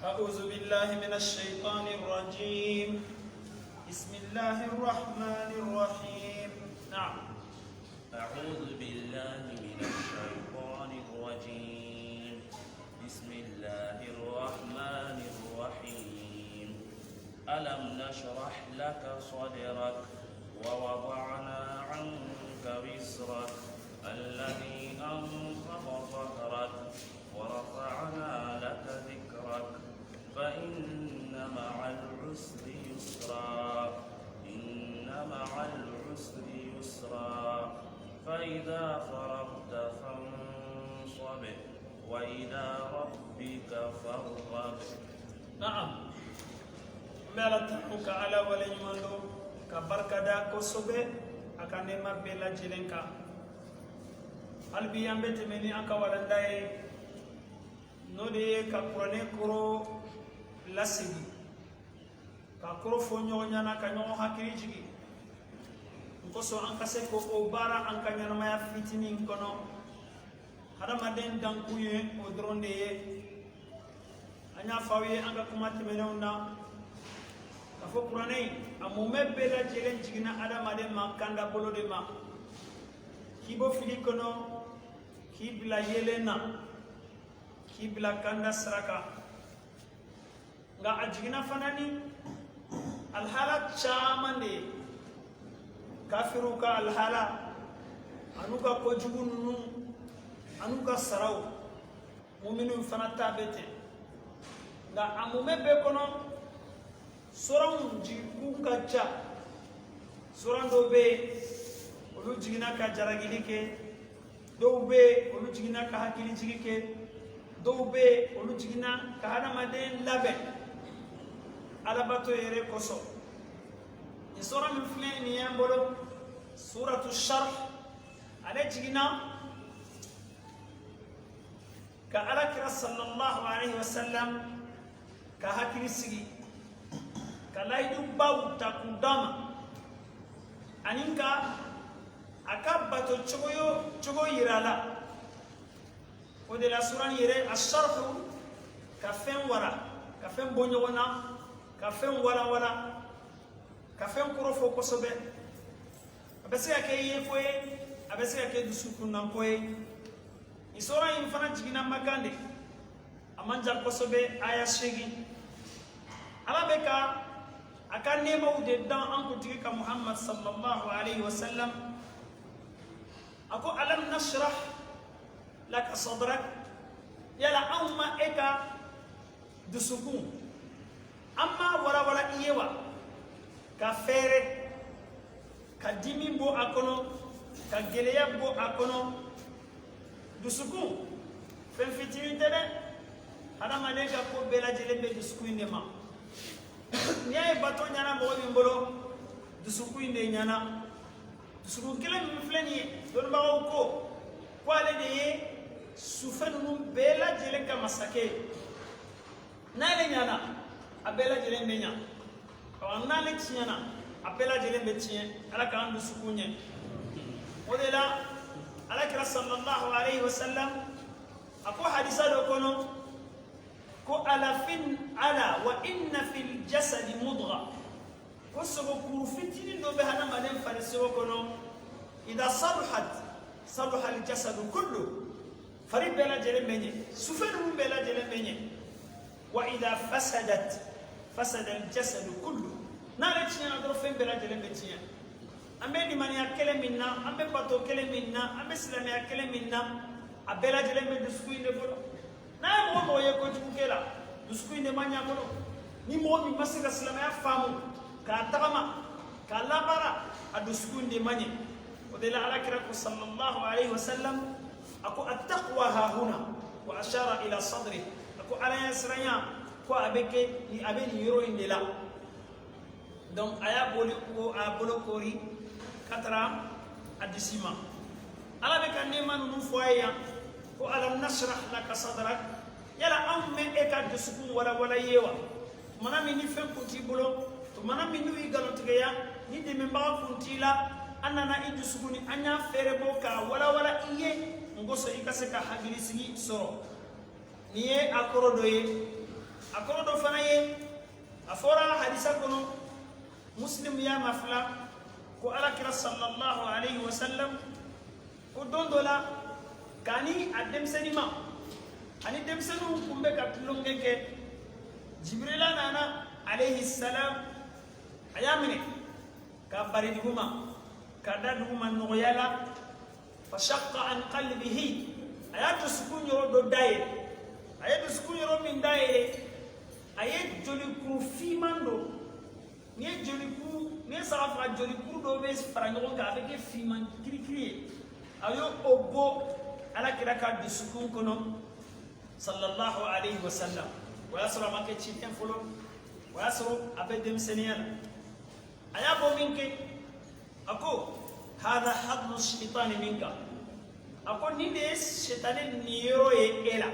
أعوذ بالله من الشيطان الرجيم. بسم الله الرحمن الرحيم. نعم. أعوذ بالله من الشيطان الرجيم. بسم الله الرحمن الرحيم. ألم نشرح لك صدرك ووضعنا عنك وزرك الذي أنقض ظهرك ورفعنا لك ذكرك فإن مع العسر يسرا إن مع العسر يسرا فإذا فرغت فانصب وإلى ربك فارغب. نعم. مالا تحوك على وليمانو كبركة دا كسوبة أكانيما بلا جلنكا albi yambe temeni anka walandaye node ka kurane koro lasigi ka koro fo nyona ka nyo hakiri jigi nkoso anka se ko o bara anka nyana maya fitini kono hada maden dankuye o dronde ye anya fawiye anka kuma temene onda ka fo kurane amume bela jelen jigina ada maden makanda bolo de ma kibo fili kono kibla yelena kibla kanda saraka nga ajigina fanani alhala chamande kafiru ka alhala anuka kojugunu anuka sarau mu'minu fanata bete nga amume be kono soron jiku kacha soron do be olu jigina ka jaragili ke dɔw be olu jigina ka hakili jigi ke dɔw be olu jigina ka hadamaden labɛn alabato yɛrɛ kosɔn nin sura min filɛ nin y'an bolo suratu sharh ale jigina ka alakira sallallahu alaihi wasallam ka hakili sigi ka layidu baw ta k'u dama ani ka akabato chogo yirala o de la suran yere asharhu ka fen wara ka fen bonyona ka fen wala ka fen kurofo kosobe abese yake yefoye abese yake dusukunna koye isora yin fana jigina magande amanja kosobe aya shegi alabeka aka nema ude dan an kutigi ka Muhammad sallallahu alaihi wasallam ako alam nashrah laka sadrak yala amma eka dusukun amma wala iyewa ka fere ka dimi bo akono ka geleya bo akono dusukun fen fitini tede hada malega ko bela jelebe dusukun ne ma niay bato nyana mo bi mbolo dusukun ne nyana dusukun kelen mi fleni don bawo ko ale de ye sufenu num bela jelen ka masake nale nyana abela jelen benya aw nale tiana abela jelen be tien ala ka andu sukunye odela ala kira sallallahu alaihi wasallam ako hadisa do kono ko ala wa inna fil jasadi mudgha ko sogo kuru fitini do be hana maden fariso kono ida صلح الجسد كله فريد بلا جلم بني سفن بلا جلم بني وإذا فسد الجسد كله نالك شيئا نضرفين بلا جلم بني أمي من يأكل منا أمي بطو كل منا أمي سلام يأكل منا أبلا جلم بني دسكوين دبولو نعم هو يكون جوكلا دسكوين دمان يقولو نمو من مسيرة سلام يفهمو كاتغما كالابارا أدسكوين دمان ودل على كرك صلى الله عليه وسلم أكو التقوى ها هنا وأشار إلى صدره أكو على يسريا كو أبيك لأبين يرو إن لا دون أيا بولو كوري كترا الدسيما على بك نيمان نفويا كو ألم نشرح لك صدرك يلا أمي إكا دسكون ولا يوا منا مني فهم كنتي بولو منا مني يقالوا تغيا ندي من بعض كنتي لا anana idu suguni anya fere boka wala iye ngoso ikase ka hagili sigi soro niye akoro doye akoro do fana ye afora hadisa kono muslim ya mafla ko ala kira sallallahu alayhi wa sallam ko dondola kani adem senima ani dem senu kumbe katlonge ke jibrila nana alayhi salam ayamine ka bari duguma kada duguma noyala fashaqqa an qalbihi ayatu sukun yoro do daye ayatu sukun yoro min daye ayet joli ku fimando ne joli ku ne safa joli ku do be farango ka avec fiman kiri ayo obo ala kira ka sukun kono sallallahu alayhi wa sallam wa yasra ma ke chitem folo wa yasru abedem seniyana ayabo minke ako hada hadlu shaytan minka ako ni de shaytan niyo e ela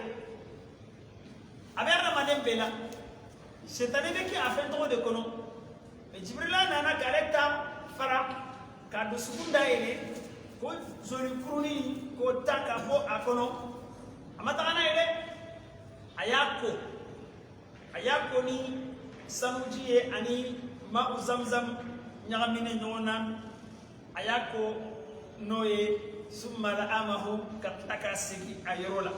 aberna madem bela shaytan be ki afen to de kono me jibrila nana kareta fara ka do sukunda ele ko zoli kuruni ko taka bo akono amata kana ele ayako ni samujiye ani ma'u zamzam nyagamine nyona ayako noye summa la'amahu kataka sigi ayrola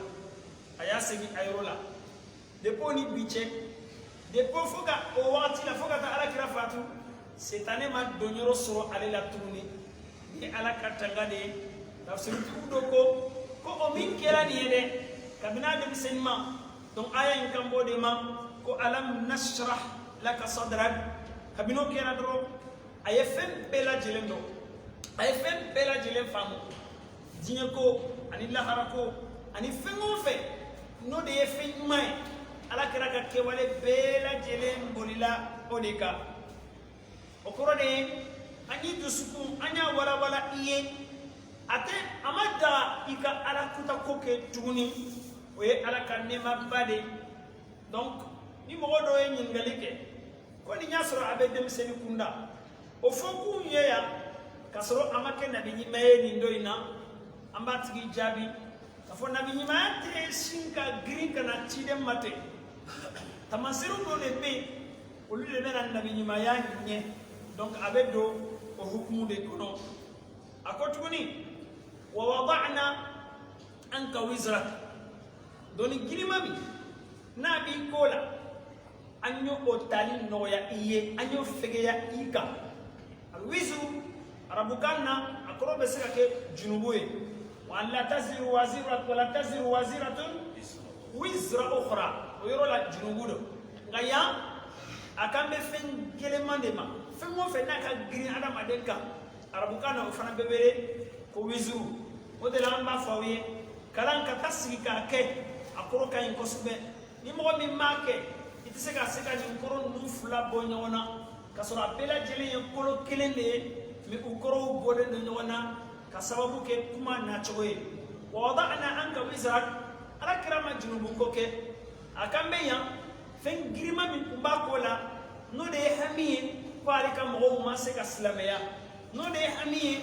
depo ni biche depo foka o wati la foka ta ala kira fatu setane ma donyoro soro ale la turuni ni ala katanga de tafsir kudo ko o min kera ni ede kabina de bisenma donc aya in kambo de ma ko alam nashrah laka sadrak kabino kera dro aye fem bela jelendo aye fem bela jelen famu dinye ko ani lahara ko ani fengo fe no de fe mai ala kira ka ke wale bela jelen bolila odeka okoro de ani dusuku anya wala iye ate amada ika ala kuta koke tuni oye ala ka nema bade donc ni mo do e nyingalike ko ni nyasoro abedem seni kunda o foku yeya kasoro amake nabi nyimaye ni ndoina ambatigi jabi kafo nabi nyimaye te sinka green kana chide mate tamasiru do le pe o lu le na nabi nyimaye nye donc abedo o hukumu de kono akotuni wa wada'na anka wizrak doni gilimami nabi kola anyo otali noya iye anyo fegeya ika alwizu arabukanna akrobe sika ke junubuye wa la taziru waziratun wala taziru waziratun wizra ukhra oyoro la junubudo ngaya akambe fen gelemande ma fen mo fe naka giri adam adenka arabukanna ofana bebere ko wizu modela amba fawiye kalan ka tasika ke akoro kan kosube ni mo mi make itiseka seka ni koro nu fula bonyona kasora bela jeli en kolo kelende mi ukoro bode de nyona kasababu ke kuma na choye wada'na anka wizrak alakrama junubu koke akambe ya fen grima mi kumba kola no de hamiye ko alika mo ma seka islameya no de hamiye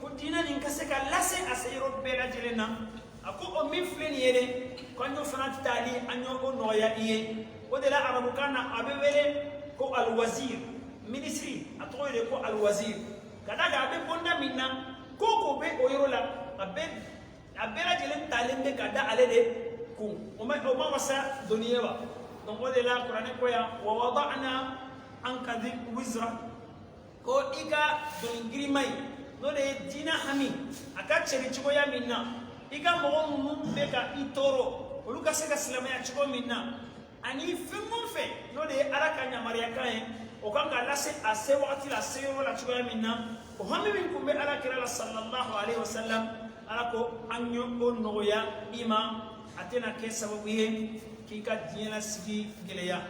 ko dina nin kaseka lase asayro bela jelena ako o min fleni yede ko anyo fanati tali anyo o noya iye o de la arabu kana abewele ko alwazir ministry atoyele ko alwazir kada ga be bonda minna ko be o yorola abela jelen talembe kada alede ko o ma wasa doniyewa donc o de la qur'ani ko ya wa wada'na anka wizra ko iga don grimai no de dina hami aka cheri chigo ya minna iga mo mun be ka itoro oluka seka silama ya chigo minna ani fimo fe no de alaka nya maria kae o kanga lase ase wakati la sero la chigo ya minna o hami min kumbe ala kira sallallahu alaihi wasallam ala ko anyo onno ya ima atena ke sababu ye kika dina sigi geleya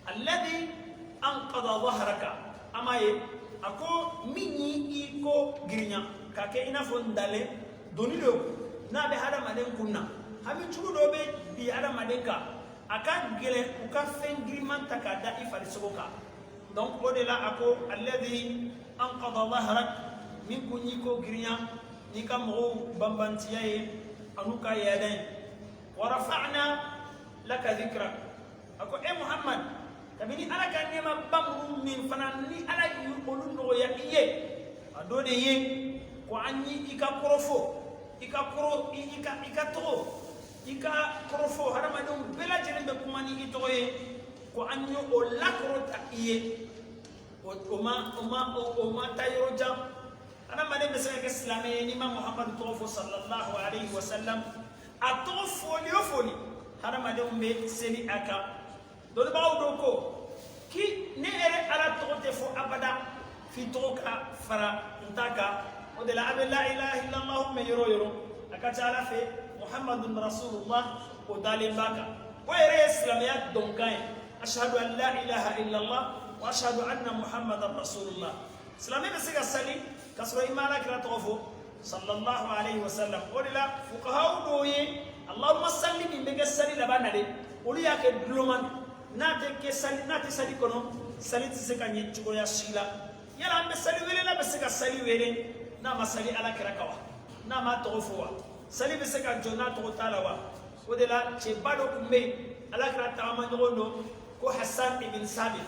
alladhi anqadha dhahraka amaye ako minyi iko girinya kake ina fondale donido na be hada maden kunna hami chugo do be bi hada madenka aka gele uka fengriman takada ifali soboka donc odela ako alladhi anqadha dhahrak min kunyi ko girinya ni kam mo bambantiye anuka yaden wa rafa'na laka dhikrak ako Muhammad kabini ala ka nema bamu min fana ni ala yulu no ya iye adode ye ko anyi ika korofo ika korofo harama dum bela jere be kumani itoye ko anyo o lakro ta iye o ma tayro jam ana mane be sene islami ni ma Muhammad tofo sallallahu alaihi wasallam atofo ni ofoni harama dum be seni aka dole bawo do ko ki ne ere ala tote fo abada fi toka fara ntaka o de la la ilaha illa allah me yoro akata ala fe muhammadun rasulullah o dale baka o ere islamiyat donkai ashhadu an la ilaha illa allah wa ashhadu anna muhammadan rasulullah islamiyat siga sali kasro imana kira tofo sallallahu alaihi wasallam o de la fuqaha do ye allahumma salli bi mega sali la banade o ya ke dloman nate ke sali nate sali kono sali tse ka nyi chugo ya shila yala ambe sali wele na beseka sali wele na masali ala kirakawa na ma tofowa sali beseka jona to talawa odela che bado kumbe ala kirata ma ngondo ko Hassan ibn Sabit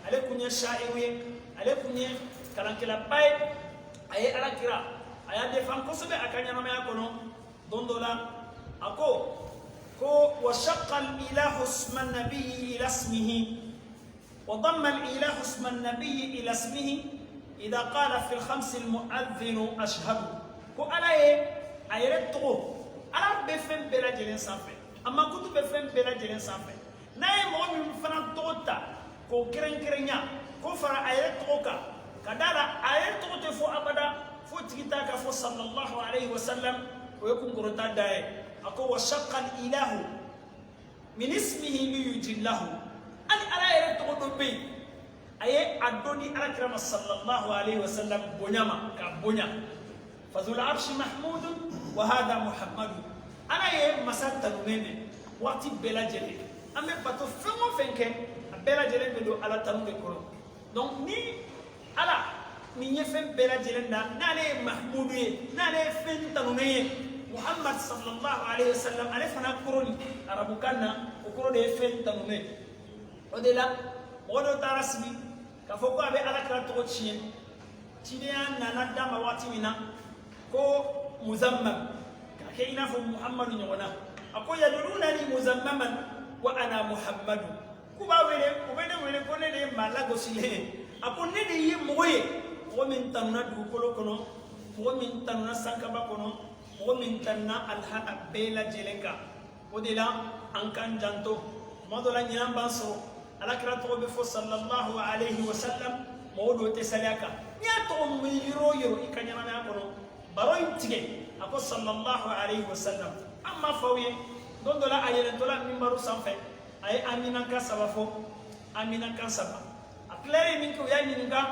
ale kunya shaiwe ale kunya kalankela bay ay ala kira aya defan ko sobe akanya na ma kono dondola ako وشق الإله اسم النبي إلى اسمه وضم الإله اسم النبي إلى اسمه إذا قال في الخمس المؤذن أشهد على أيرتو على بفهم بلا جلين سافي أما كنت بفهم بلا جلين سافي ناي مؤمن فنان توتا كو كرين كرينيا كو فرا أيرتو كدالا أيرتو تفو أبدا فو تكتاك فو صلى الله عليه وسلم ويكون قرطان داي أكو وشق الإله من اسمه ليجله أن ألا يرتقل بي أي أدوني على كرم صلى الله عليه وسلم بنيما كبنيا فذو العرش محمود وهذا محمد أنا مسات تنومي وقت بلا جلي أما باتو فمو فنك بلا جلي بدو على تنومي كرو donc ni ala ni يفهم بلا جلي نالي محمود نالي فن تنومي Muhammad sallallahu alaihi wasallam ale fana koroni arabukanna o koro de fen tanume o de la odo tarasbi ka foko abe ala kala to chien tinia nana dama wati mina ko muzammam ka ke ina fo Muhammad nyona ako yaduluna li muzammaman wa ana Muhammad kuba wele wele ko ne de malago sile ako ne de yi moye o min tanuna du kolo kono o min tanuna sankaba kono ومن تنا الها بيلا جلكا ودلا أنكان جانتو مدولا نيام بانسو على كراتو بفو صلى الله عليه وسلم مودو تساليكا نياتو ميرو يرو إكانيا ما يكونو باروي تيجي أكو صلى الله عليه وسلم أما فوي دون دولا أيين دولا ميمبارو سامفه أي أمينا كاسبا فو أمينا كاسبا أكلي منكو يا مينكا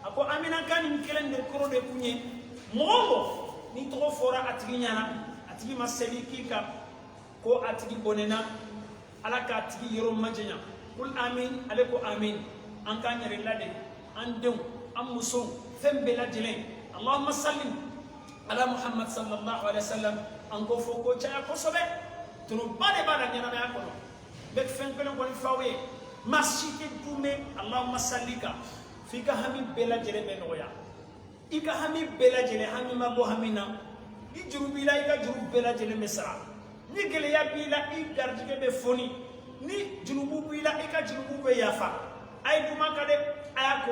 أكو أمينا كان يمكن دكرو دكوني مومو ni to fora atigi nyana atigi maseli kika ko atigi bonena ala ka atigi yoro majenya kul amin aleko amin an kan yare lade an dew an muso fembe la jelen allahumma sallim ala muhammad sallallahu alaihi wasallam an ko foko cha ko sobe tunu bade bada nyana ma ko bek fen ko ko fawe masjid dume allahumma sallika fika hami bela jere be noya ika hami bela jele hami mabo hamina ni jurubi la ika jurubi bela jele mesra ni gele ya bila i garjike be foni ni junubu bila ika junubu be yafa ay duma kade aya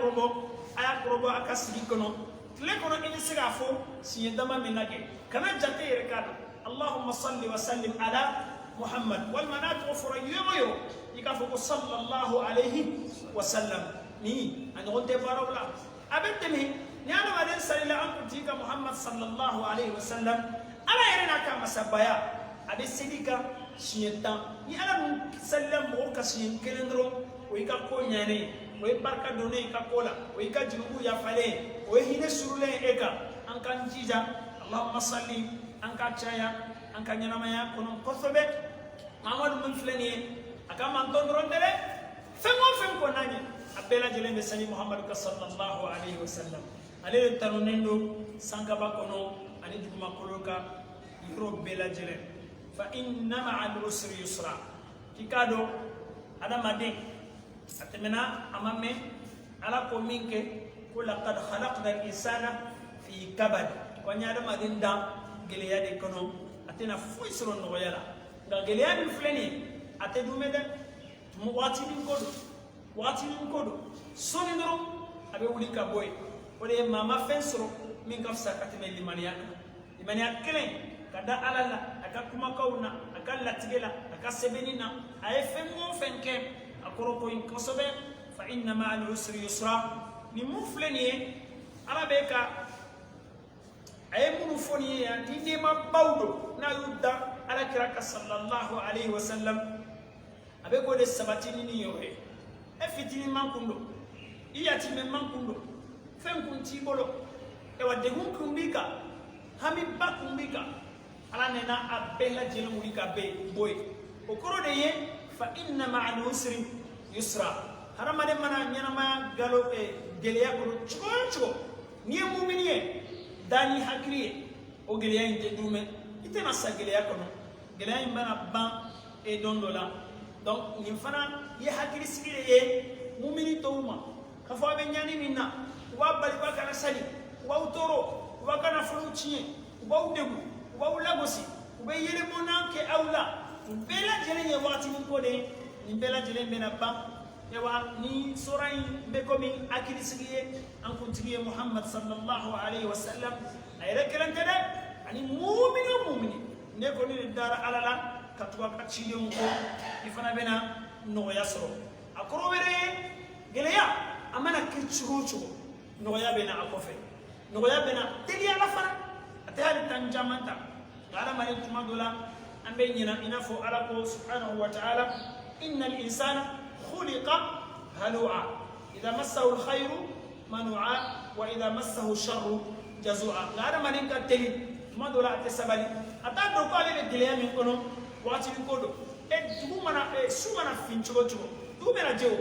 korobo akasigi kono tile kono ini siga fo si dama menage kana jate rekada allahumma salli wa sallim ala muhammad wal manat ghufra yoyo ika fo sallallahu alayhi wa sallam ni an gonte barawla abetemi ni ana waden salila an kutika muhammad sallallahu alaihi wasallam ala yerena ka masabaya abe sedika shiyetan ni ala sallam mo ka shiyen kelendro o ika ko nyane o barka done ka kola o ika junubu ya fale o hine surule eka an kan jija allahumma salli an ka chaya an ka nyana maya kono kosobe amadu mun fleni aka man tondron dele fem ko nanye abela jele be sali muhammad sallallahu alaihi wasallam ale tanonendo sankaba kono ani juma koloka yoro bela jele fa inna ma'al usri yusra kikado adamaden atemena amame ala ko minke ko laqad khalaqna al-insana fi kabad ko nyaada madin da geleya de kono atena foy soro no yala da geleya bi fleni ate dumede mu wati din kodo soni ndoro abe wuli ka boy o de mama fen soro min ka fsa katene limaniya kelen kada alala aka kuma kauna aka latigela aka sebenina ay fen mo fen ke akoro ko in kosobe fa inna ma al usri yusra ni mufleni arabeka ay munu foni ya ni ma bawdo na yudda ala kiraka sallallahu alaihi wasallam abe ko de sabatini ni yohe e fitini mankundo iyati me mankundo fen kunti bolo e wadde gun kumbika hami bakumbika ala nena abela jelo mulika be boy o koro de ye fa inna ma'al usri yusra harama de mana nyana ma galo e geleya ko chugo ni mu'mini ye dani hakriye o geleya inte dume itena sa geleya ko geleya imbana ban e dondola donc ni fana ye hakri sigire ye mu'mini tawma kafo be nyani minna wa bali wa kana sali wa utoro wa kana fulu chiye wa udegu wa ulagosi ube yele mona ke awla bela jele ye wati ni kode ni bela jele mena ba ewa ni soray be komi akili sigiye an kuntiye Muhammad sallallahu alaihi wasallam ay rekelante de ani mu'mini ne ko ni dara alala katwa kachiyo ko ifana bena no yasro akoro were geleya amana kichugo no ya bena akofe no ya bena teli ala fara atali tanjamanta ala mari tuma dola ambe nyina inafo ala ko subhanahu wa ta'ala innal insana khuliqa halu'a idha massahu alkhairu manu'a wa idha massahu sharru jazua ala mari ka teli tuma dola atesabali atado ko ale deleya min kono wati kodo e dugumana e sumana finchugo chugo dumena jewo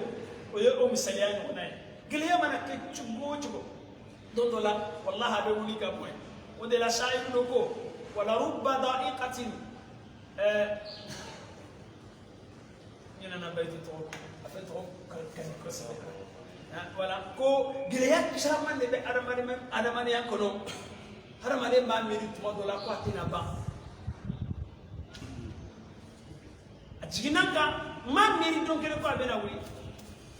o misali ya nai geleya mana ke chugo dondola wallahi be wuli ka boy o de la shaykh loko wala rubba da'iqatin yana na bayti to afet to kan ko sa wala ko geleya kishaman de be adamane yankono haramane ma mérite mo dola ko atina ba ajiginanka ma mérite donc ko abena wuli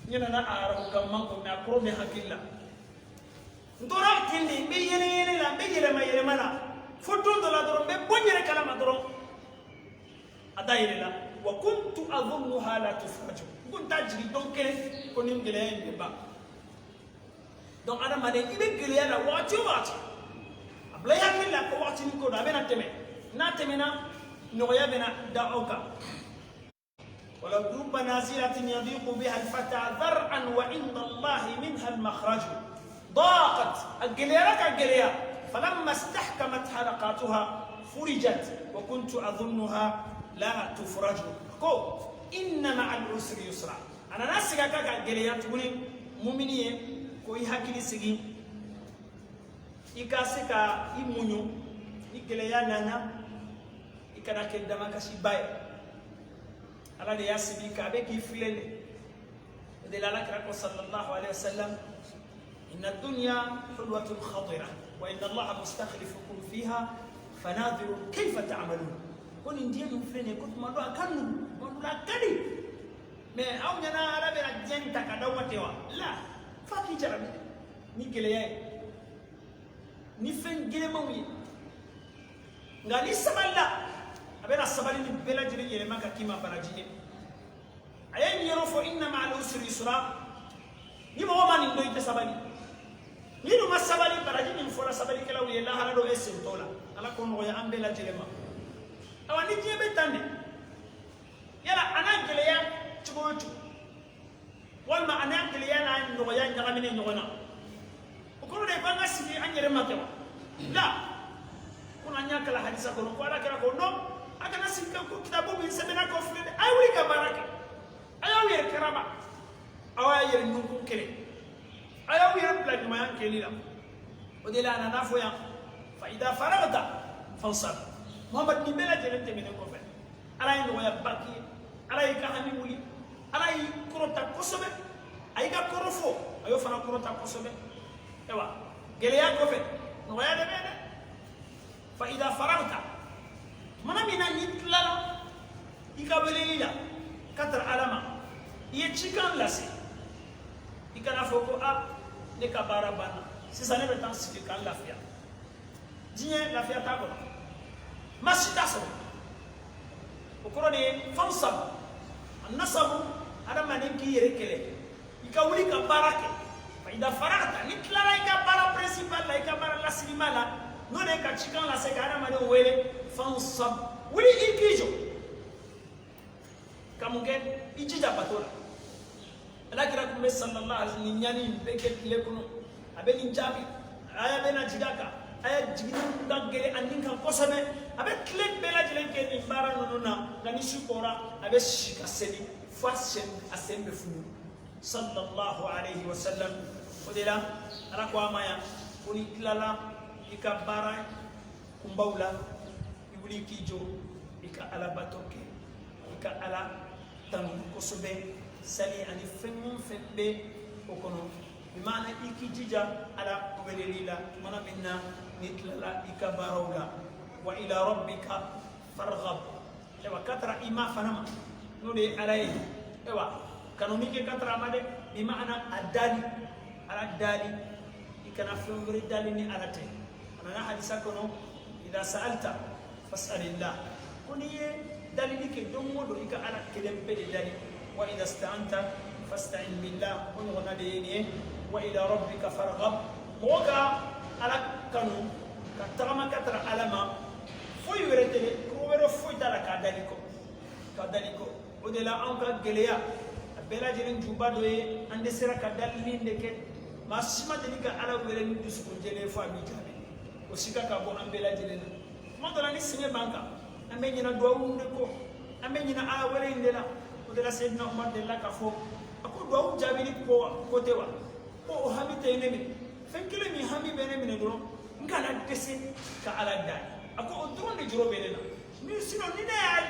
yana na arabu kam manko na pro me hakilla ndora tindi be yene la be yele ma la foto do la doron be bonyere kala ma doron adayela wa kuntu adhunnuha la tufraju kunta jigi donc ko nim gele en ba donc ada made ibe gele la wati abla yakilla ko wati ni ko da be na temena no ya bena da'uka ولو رب نازلة يضيق بها الفتى ذرعا وعند الله منها المخرج ضاقت الجليا فلما استحكمت حلقاتها فرجت وكنت أظنها لا تفرج كو إن مع العسر يسرا أنا ناسك كاكا الجليا تقولي مؤمنية كو يحكي سجين إكاسكا إمونيو إكليا نانا إكنا كدما كشي باي على ياسبي كابك يفلل دلالك ركو صلى الله عليه وسلم إن الدنيا حلوة خضرة وإن الله مستخلفكم فيها فناظر كيف تعملون كون إنديان يفلل كنت مالو أكنو مالو أكني ما أو جنا عربي رجين تكادوا توا لا فاكي جربي نيكليا نفن جلموي غالي سبلا abena sabali ni bela jiri yele maka kima barajine ayen yero fo inna ma'al usri yusra ni mo mani ndo ite sabali ni no masabali barajine ni fora sabali kala wi la hala do esen tola ala ko no ya ambela jile ma awani jebe tande yala ana gele ya chugochu wal ma ana gele ya na ndo ya nyagamine nyogona ko de banga sigi anyere makewa la kuna nyakala hadisa ko no ala kala ko no akana sinka ko kitabu min sebena ko fulede ay wuri ka baraka ayaw yer karaba awa yer nungu kele ayaw yer plage ma kele la odela na nafo ya fa ida faragta fansab muhammad ni bela jelente min ko fe ala ndo ya baki ala ka hani wuli ala kosobe ayiga korofo ayo fana korota kosobe ewa geleya ko fe no ya de bene fa ida faragta mana mina nitlala ikabelila katra alama iye chikan lase ikana foko a ne kabara bana sisa ne betan siki kan lafia diɲɛ lafiya t'a kɔnɔ masi t'a sɔrɔ o kɔrɔ de ye fansabu a nasabu adamaden k'i yɛrɛ kɛlɛ i ka wuli ka baara kɛ fa ida faragta ni tilara i ka baara principal la i ka baara lasigima la n'o de ye ka cikan lase ka adamaden wele fansabu wuli i k'i jɔ ka mun kɛ i jija bato la alakira kun bɛ sallallahu alaihi wa sallam ni ɲani bɛɛ kɛ tile kɔnɔ a bɛ nin jaabi aya bɛ na jigin a kan aya jigin ka gɛlɛn a nin kan kosɛbɛ a bɛ tile bɛɛ lajɛlen kɛ nin baara ninnu na nka ni su kora a bɛ si ka seli fo a sen bɛ funu sallallahu alaihi wa sallam o de la ala ko a ma yan ko ni tilala i ka baara kunbaw la i wuli k'i jɔ i ka ala bato kɛ i ka ala tanu kosɛbɛ sali ani fɛn o fɛn bɛ o kɔnɔ bimana i k'i jija ala weleli la tumana min na ni tilala i ka baaraw la wa ila rabbika farghab ewa katara i ma fana ma n'o de ye ala ye ewa kanu min kɛ katara ma dɛ bimana a dali ala dali i kana fɛn wɛrɛ dali ni ala tɛ a nana hadisa kɔnɔ ida sa'alta fas'alillah ko n'i ye dalili kɛ don o don i ka ala kelen bɛɛ de dali wa ida sta'anta fasta'in billah o ɲɔgɔnna de ye nin ye wa ila rabbika farghab mɔgɔ ka ala kanu ka tagama ka tara ala ma foyi wɛrɛ tɛ ko wɛrɛ foyi t'a la k'a dali kɔ o de la anw ka gɛlɛya a bɛɛ lajɛlen juba dɔ ye an dɛsɛra ka dalili de kɛ maa si ma deli ka ala wele ni dusukun jɛlen fo a b'i jaabi o sika ka bɔ an bɛɛ lajɛlen na tuma dɔ la ni sɛgɛn b'an kan an bɛ ɲinɛ duwawu de kɔ an bɛ ɲinɛ ala wele in de la o de la Seydina Umar delila k'a fɔ a ko duwawu jaabili ko tɛ wa ko o hami tɛ ne minɛ fɛn kelen min hami bɛ ne minɛ dɔrɔn n kana dɛsɛ ka ala dali a ko o dɔrɔn de jɔrɔ bɛ ne na ni sinon ni ne y'a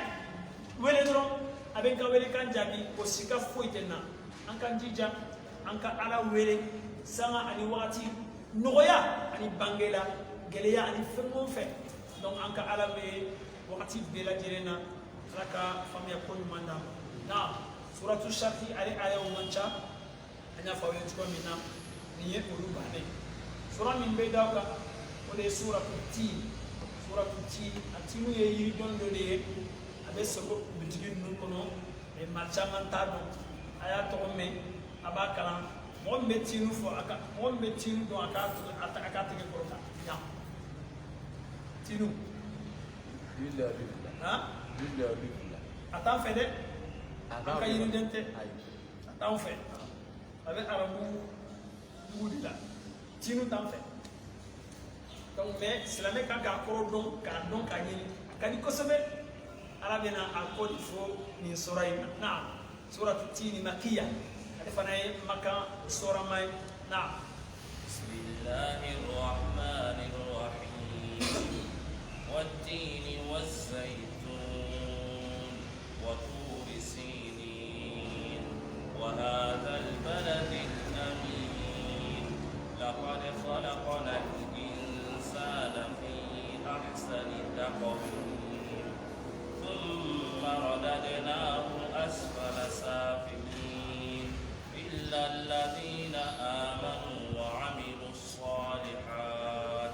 wele dɔrɔn a bɛ n ka wele kan jaabi o sika foyi tɛ n na an k'an jija an ka ala wele sanga ani wagati nɔgɔya ani bangela gɛlɛya ani fɛn o fɛn donc an ka ala wele wagati bɛɛ lajɛlen na ala ka faamuya ko ɲuman d'an ma na suratu sharhi ale ayaw man ca an y'a fɔ aw ye cogo min na nin ye olu bannen sura min bɛ d'aw kan o de ye suratu tin a tinu ye yiridɔn dɔ de ye a bɛ sɔrɔ bitigi ninnu kɔnɔ maa caman t'a dɔn a y'a tɔgɔ mɛn a b'a kalan mɔgɔ min bɛ tinu fɔ mɔgɔ min bɛ tinu dɔn a k'a tɛgɛ kɔrɔta yan tinu a t'an fɛ dɛ an ka yiriden tɛ a t'an fɛ a bɛ arabu dugu de la tinu t'an fɛ donc mais silamɛ kan k'a kɔrɔ dɔn k'a dɔn k'a ɲini a ka di kosɛbɛ ala bɛna a kɔ de fɔ nin sura in na na suratu tin makiya ale fana ye makan surama ye na bismillahir rahmanir rahim wat-tini waz-zaytun wa turi sinin wa hadha al-balad al-amin laqad khalaqna al-insana fi ahsani taqwim thumma radadnahu asfala safilin illa alladhina amanu wa 'amilus salihat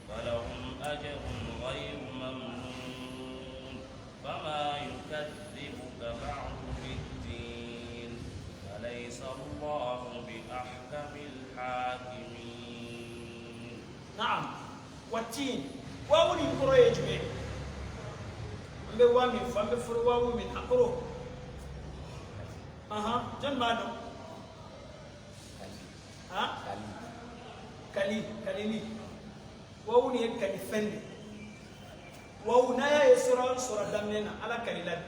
falahum ajrun ghayru mamnun fama yukaththibuka ba'du bid-din alaysa Allahu bi ahkamil hakimin. Naam, wat-tin wawu ni kɔrɔ ye jumɛn an bɛ wa min fɔ an bɛ furu wawu min a kɔrɔ jɔn b'a dɔn kalili wawu ni ye kalifɛn de wawu n'a y'a ye sɔrɔ daminɛ na ala kalila de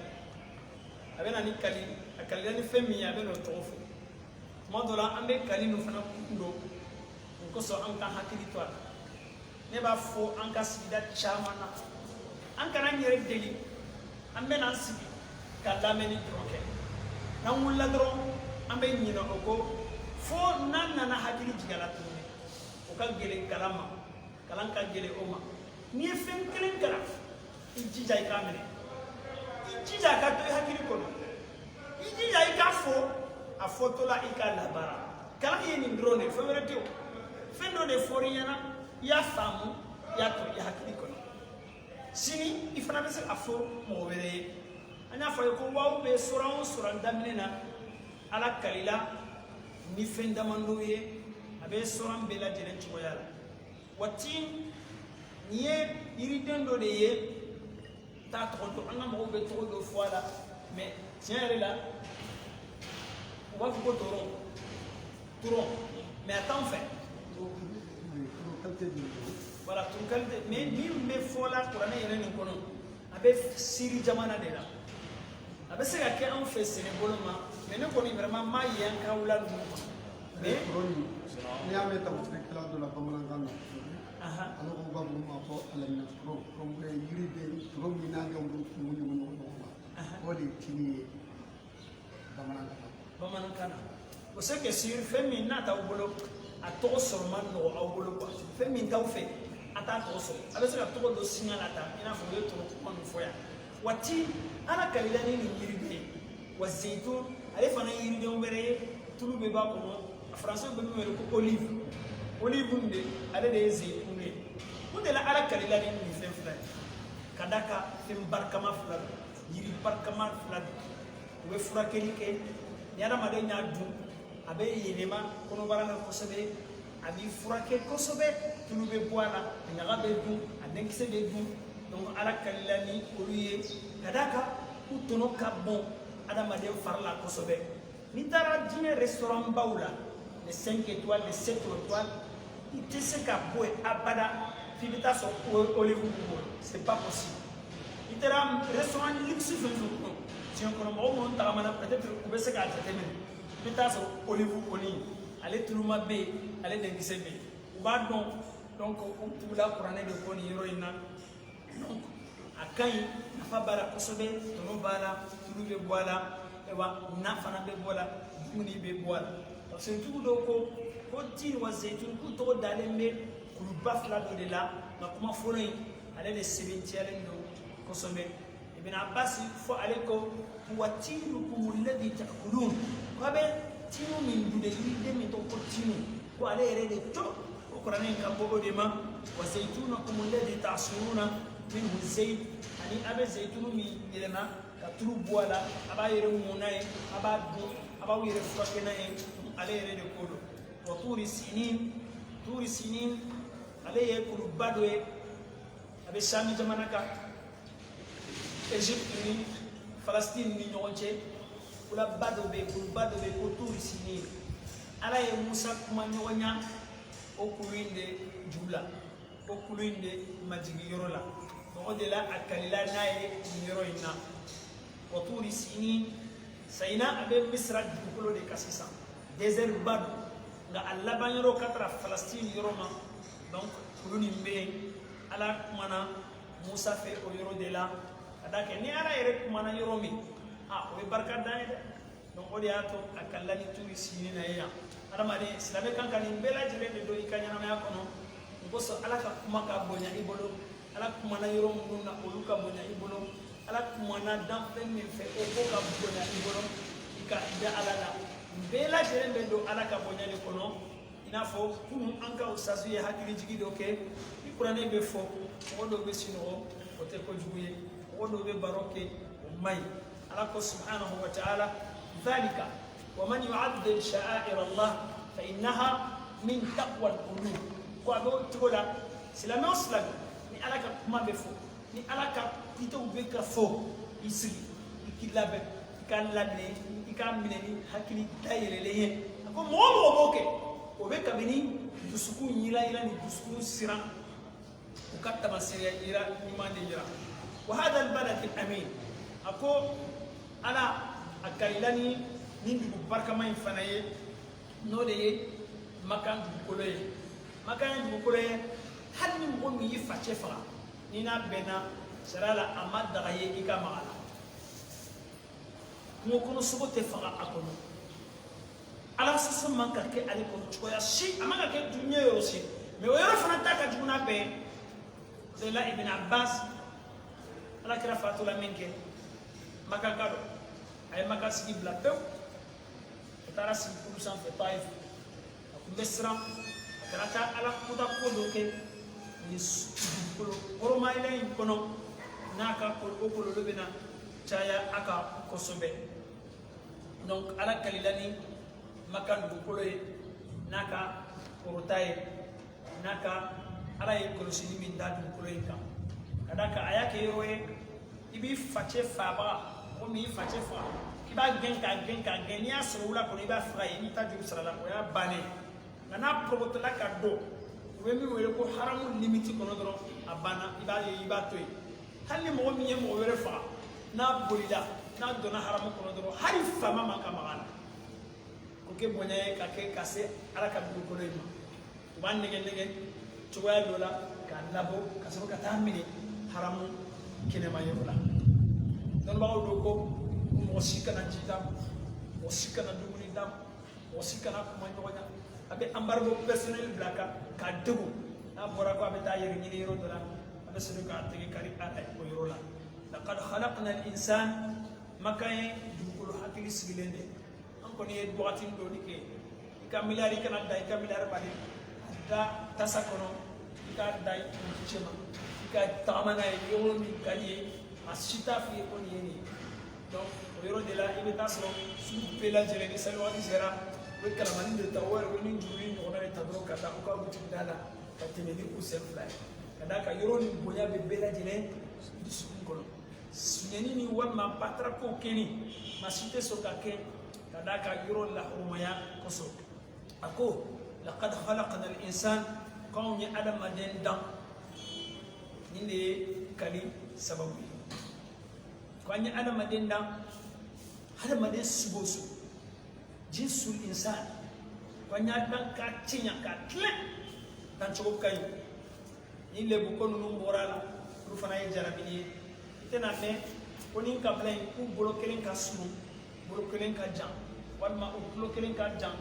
a bɛ na ni kali a kalila ni fɛn min ye a bɛ n'o tɔgɔ fɔ tuma dɔ la an bɛ kali ninnu fana kun don o kosɔn an ka hakili to a la ne b'a fɔ an ka sigida caman na an kana n yɛrɛ deli an bɛ n'an sigi ka lamɛnni dɔrɔn kɛ n'an wulila dɔrɔn ambe nyina oko fo nana hakili jigala tuni o ka gele kalama kalan ka gele oma ni fen kelen kala ijija ikamene ijija ka to hakili kono ijija ikafo a foto la ikala bara kala yeni drone favorite fendo de foriana ya famu ya to ya hakili kono sini ifana bese afo mo wele anya fa ko waw be suran damina ala kalila ni fenda mandoye abe suran bela jere choyala watin niye iridendo de ye ta to anga mo be to do foala mais tiens là on va vous toron mais attends fait voilà tout qualité mais ni me fola qur'ana yene ni kono abe siri jamana de la abe se ka ke en fait c'est boloma mais ne koni vraiment ma yen ka wula du mais ni ame ta kala do la bamanangan aha ano ko babu ma ko ala na pro be yiri de pro mi na de on ko mu ko de tini bamanangan o se que sur femi na ta bolo a to so man no a bolo ko femi ta o fe ata to so abe se ka to do signal ata ina fo yo to ko no fo ya wati ana kalila ni yiri de wa zaitun ale fana yiri de mbere tulu be ba ko français be me ko olive nde ale de zaitun ne munde la ala kalila ni fen fla kadaka fem barkama fla yiri barkama fla we furakeli ke nyara made nya du abe yelema kono baranga kosobe abi furake kosobe tulu be boala nyaga be du adenkise be du donc ala kalila ni oluye kadaka utono kabon ada made farla kosobe ni tara dîner restaurant baula les 5 étoiles les 7 étoiles il te se ka boe abada fibita so olive c'est pas possible il tera restaurant luxe fenzo si on connaît ta mana peut-être que c'est qu'à cette minute fibita so olive oni ale tuluma be ale de gisebe ba donc on la qur'ane de koni heroina donc akai nafa bara kosobe tono bala tulu be boala e wa nafa na be boala muni be boala parce que tout do ko tin wa zaitun ku to dalembe ku bafla do de la na kuma foni ale de cimetière ndo kosobe ibn abbas fo ale ko watinukum alladhi ta'kulun ko be tinu min dude yide mi to ko tinu ko ale rede to ko qur'an kan bobo de ma wa zaitunakum alladhi ta'suruna minhu zayt ani abe zaitunu mi yelena ka turu boala aba yere munaye aba do aba yere fakena e ale rede kodo wa turi sinin ale ye kulu badwe abe sami jamanaka Égypte ni Palestine ni nyonche kula badobe ko turi sinin ala ye Musa kuma nyonya o kulinde jula o kulinde majigi yorola o de la akalila naye yoro ina o turi sinin sayna abe misra dukulo de kasisa désert badu nga alla banyoro katra Palestine yoroma donc kuluni mbe ala kumana Musa fe o yoro de la adake ni ala yere kumana yoromi o be barka dane de donc o de ato akalla ni turi sinin na ya ala mari islame kan kan bela jere de do ikanya na yakono ngoso ala ka kuma ka bonya ibolo ala kumana yoromu na oluka bonya ibolo ala kumana dan fe min fe o ko ka bonya ibolo ika ida ala la bela jere de do ala ka bonya le kono ina fo kunu anka usazu ye hakili jigi do ke ikurane be fo o do be sino o te ko juguye ودو ببروكي ومي الله سبحانه وتعالى ذلك ومن يعظم شعائر الله فإنها من تقوى القلوب وأقول تقول سلام أصلا ni alaka kuma be fo ni alaka tito be ka fo isi ikilabe ikalane ikamine ni hakili tayele yen ko mo boke o be kabini dusuku nyila ila ni dusuku sira ukatta masira ira imani ira وهذا البلد الأمين أكو أنا أكلني نيجي ببركة ما ينفني نودي مكان بقولي هل نقول يفتح فلا نينا بنا سرالا أمد دعيه إيكا معنا مو كنا سبوت فلا أكون susu man ka kɛ ale kɔnɔ cogoya si a man ka kɛ dunuya yɔrɔ si mais o yɔrɔ fana ta ka jugu n'a bɛɛ c'est là Ibn Abbas ala kira fatula min kɛ Maka ka dɔn a ye Maka sigi bila pewu a taara sigi kulu sanfɛ Taif a kun bɛ siran a taara taa ala kuta ko dɔ kɛ ni dugukolo kɔrɔmayɛlɛ in kɔnɔ n'a ka o kɔlɔlɔ bɛ na caya a kan kosɛbɛ donc ala kalila ni Maka dugukolo ye n'a ka kɔrɔta ye n'a ka ala ye kɔlɔsili min da dugukolo in kan ka d'a kan a y'a kɛ yɔrɔ ye i b'i facɛ faabaga komi i facɛ faga i b'a gɛn k'a gɛn k'a gɛn n'i y'a sɔrɔ wula kɔnɔ i b'a faga ye n'i ta juru sara la o y'a bannen nka n'a pɔrɔtɔla ka don u bɛ min wele ko haramu limiti kɔnɔ dɔrɔn a banna i b'a ye i b'a to yen hali ni mɔgɔ min ye mɔgɔ wɛrɛ faga n'a bolila n'a donna haramu kɔnɔ dɔrɔn hali faama man ka maga la o kɛ bonya ye ka kɛ ka se ala ka dugukolo in ma u b'a nɛgɛ nɛgɛ cogoya dɔ la k'a labɔ ka sɔrɔ ka taa minɛ haramu kɛnɛma yɔrɔ la dɔnnibagaw do ko mɔgɔ si kana ji d'a ma mɔgɔ si kana dumuni d'a ma mɔgɔ si kana kuma ɲɔgɔn na a bɛ embargo personnel bila kan k'a degun n'a bɔra ko a bɛ taa yɛrɛ ɲini yɔrɔ dɔ la a bɛ sɔrɔ k'a tɛgɛ kari o yɔrɔ la laqad khalaqna al-insan Maka ye dugukolo hakili sigilen de an kɔni ye wagati dɔ de kɛ i ka miliyari kana da i ka miliyari bali da tasa kɔnɔ i ka da i cɛ ma i ka tagama n'a ye yɔrɔ min ka di ye a si t'a f'i ye ko nin ye nin ye donc o yɔrɔ de la i bɛ taa sɔrɔ sugu bɛɛ lajɛlen ni sali waati sera u bɛ kalamani de ta o yɛrɛ ni juru ni ɲɔgɔnna de ta dɔrɔn ka taa u ka butigi da la ka tɛmɛ ni u sen fila ye ka d'a kan yɔrɔ ni bonya bɛ bɛɛ lajɛlen dusukun kɔnɔ suɲɛni ni walima batarako kɛli maa si tɛ sɔn ka kɛ ka d'a kan yɔrɔ lahɔrɔmaya kosɔn a ko laqad khalaqna al-insan k'anw ye adamaden dan nin de ye kali sababu ye k'an ye adamaden dan adamaden sugu o sugu jinsul insan k'an y'a dan k'a tiɲɛ k'a tilen dan cogo ka ɲi ni lebu ko ninnu bɔra la olu fana ye jarabili ye i tɛna mɛn ko ni kabila in k'u bolo kelen ka surun bolo kelen ka jan walima u bolo kelen ka jan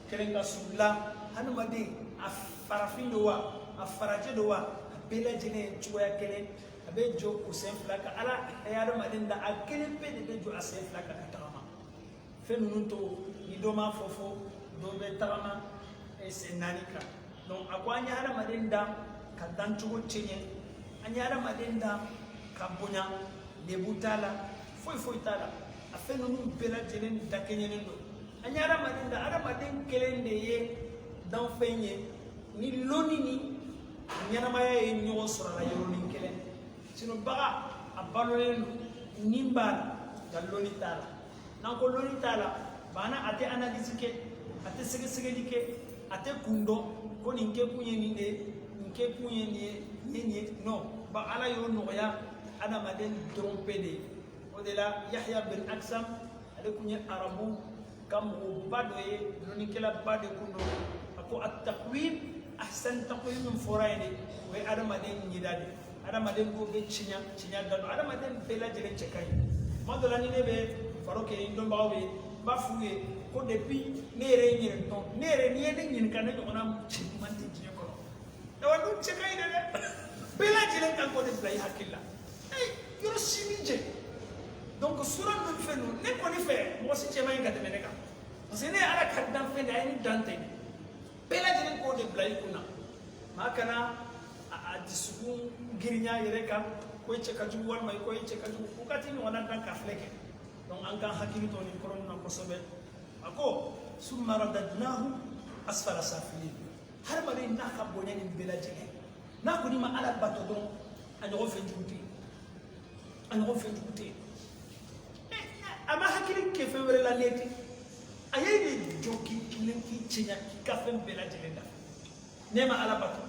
kelen ka surun la adamaden a farafin do wa a farajɛ do wa a bɛɛ lajɛlen ye cogoya kelen a bɛ jɔ o sen fila kan ala ye adamaden da a kelen bɛɛ de bɛ jɔ a sen fila kan ka tagama fɛn ninnu to ni dɔ m'a fɔ fo dɔ bɛ tagama sen naani kan donc a ko an ye adamaden da ka dan cogo cɛɲɛ an ye adamaden da ka bonya lebu t'a la foyi foyi t'a la a fɛn ninnu bɛɛ lajɛlen da kɛɲɛnen don an ye adamaden da adamaden kelen de ye danfɛn ye ni loni ni ɲɛnamaya ye ɲɔgɔn sɔrɔ a la yɔrɔnin kelen sinon baga a balolen don nin b'a la nka loni t'a la n'an ko loni t'a la bana a tɛ analyse kɛ a tɛ sɛgɛsɛgɛli kɛ a tɛ kun dɔn ko nin kɛ kun ye nin de ye nin kɛ kun ye nin ye nin ye non ba ala y'o nɔgɔya adamaden dɔrɔn pe de ye o de la Yahya bin Aksam ale kun ye arabu ka mɔgɔba dɔ ye lonikɛlaba de kun don a ko at-taqwim ahsan taqwim min fɔra ye de o ye adamaden ɲida de adamaden ko bɛ ciɲa da don adamaden bɛɛ lajɛlen cɛ ka ɲi tuma dɔ la ni ne bɛ faro kɛ n dɔnbagaw ye n b'a f'u ye ko depuis ne yɛrɛ ye n yɛrɛ dɔn ne yɛrɛ n'i ye ne ɲininka ne ɲɔgɔnna cɛ ɲuman tɛ diɲɛ kɔnɔ awa dun cɛ ka ɲi dɛ bɛɛ lajɛlen kan k'o de bila i hakili la yɔrɔ si min jɛ donc sura ninnu fɛn ninnu ne kɔni fɛ mɔgɔ si cɛ man ɲi ka tɛmɛ ne kan parce que ne ye ala ka danfɛn de a ye ni dan tɛ bɛɛ lajɛlen k'o de bila i kun na maa kana a dusukun girinya yɛrɛ kan ko i cɛ ka jugu walima ko i cɛ ka jugu o ka ti ɲɔgɔnna dan ka filɛ kɛ donc an k'an hakili to nin kɔrɔ ninnu na kosɛbɛ a ko summa radadnahu asfala safilin hadamaden n'a ka bonya nin bɛɛ lajɛlen n'a kɔni ma ala bato dɔrɔn a ɲɔgɔn fɛn jugu tɛ yen a ɲɔgɔn fɛn jugu tɛ yen a ma hakili kɛ fɛn wɛrɛ la ne tɛ a ye de jɔ k'i kilen k'i cɛɲa k'i ka fɛn bɛɛ lajɛlen da ne ma ala bato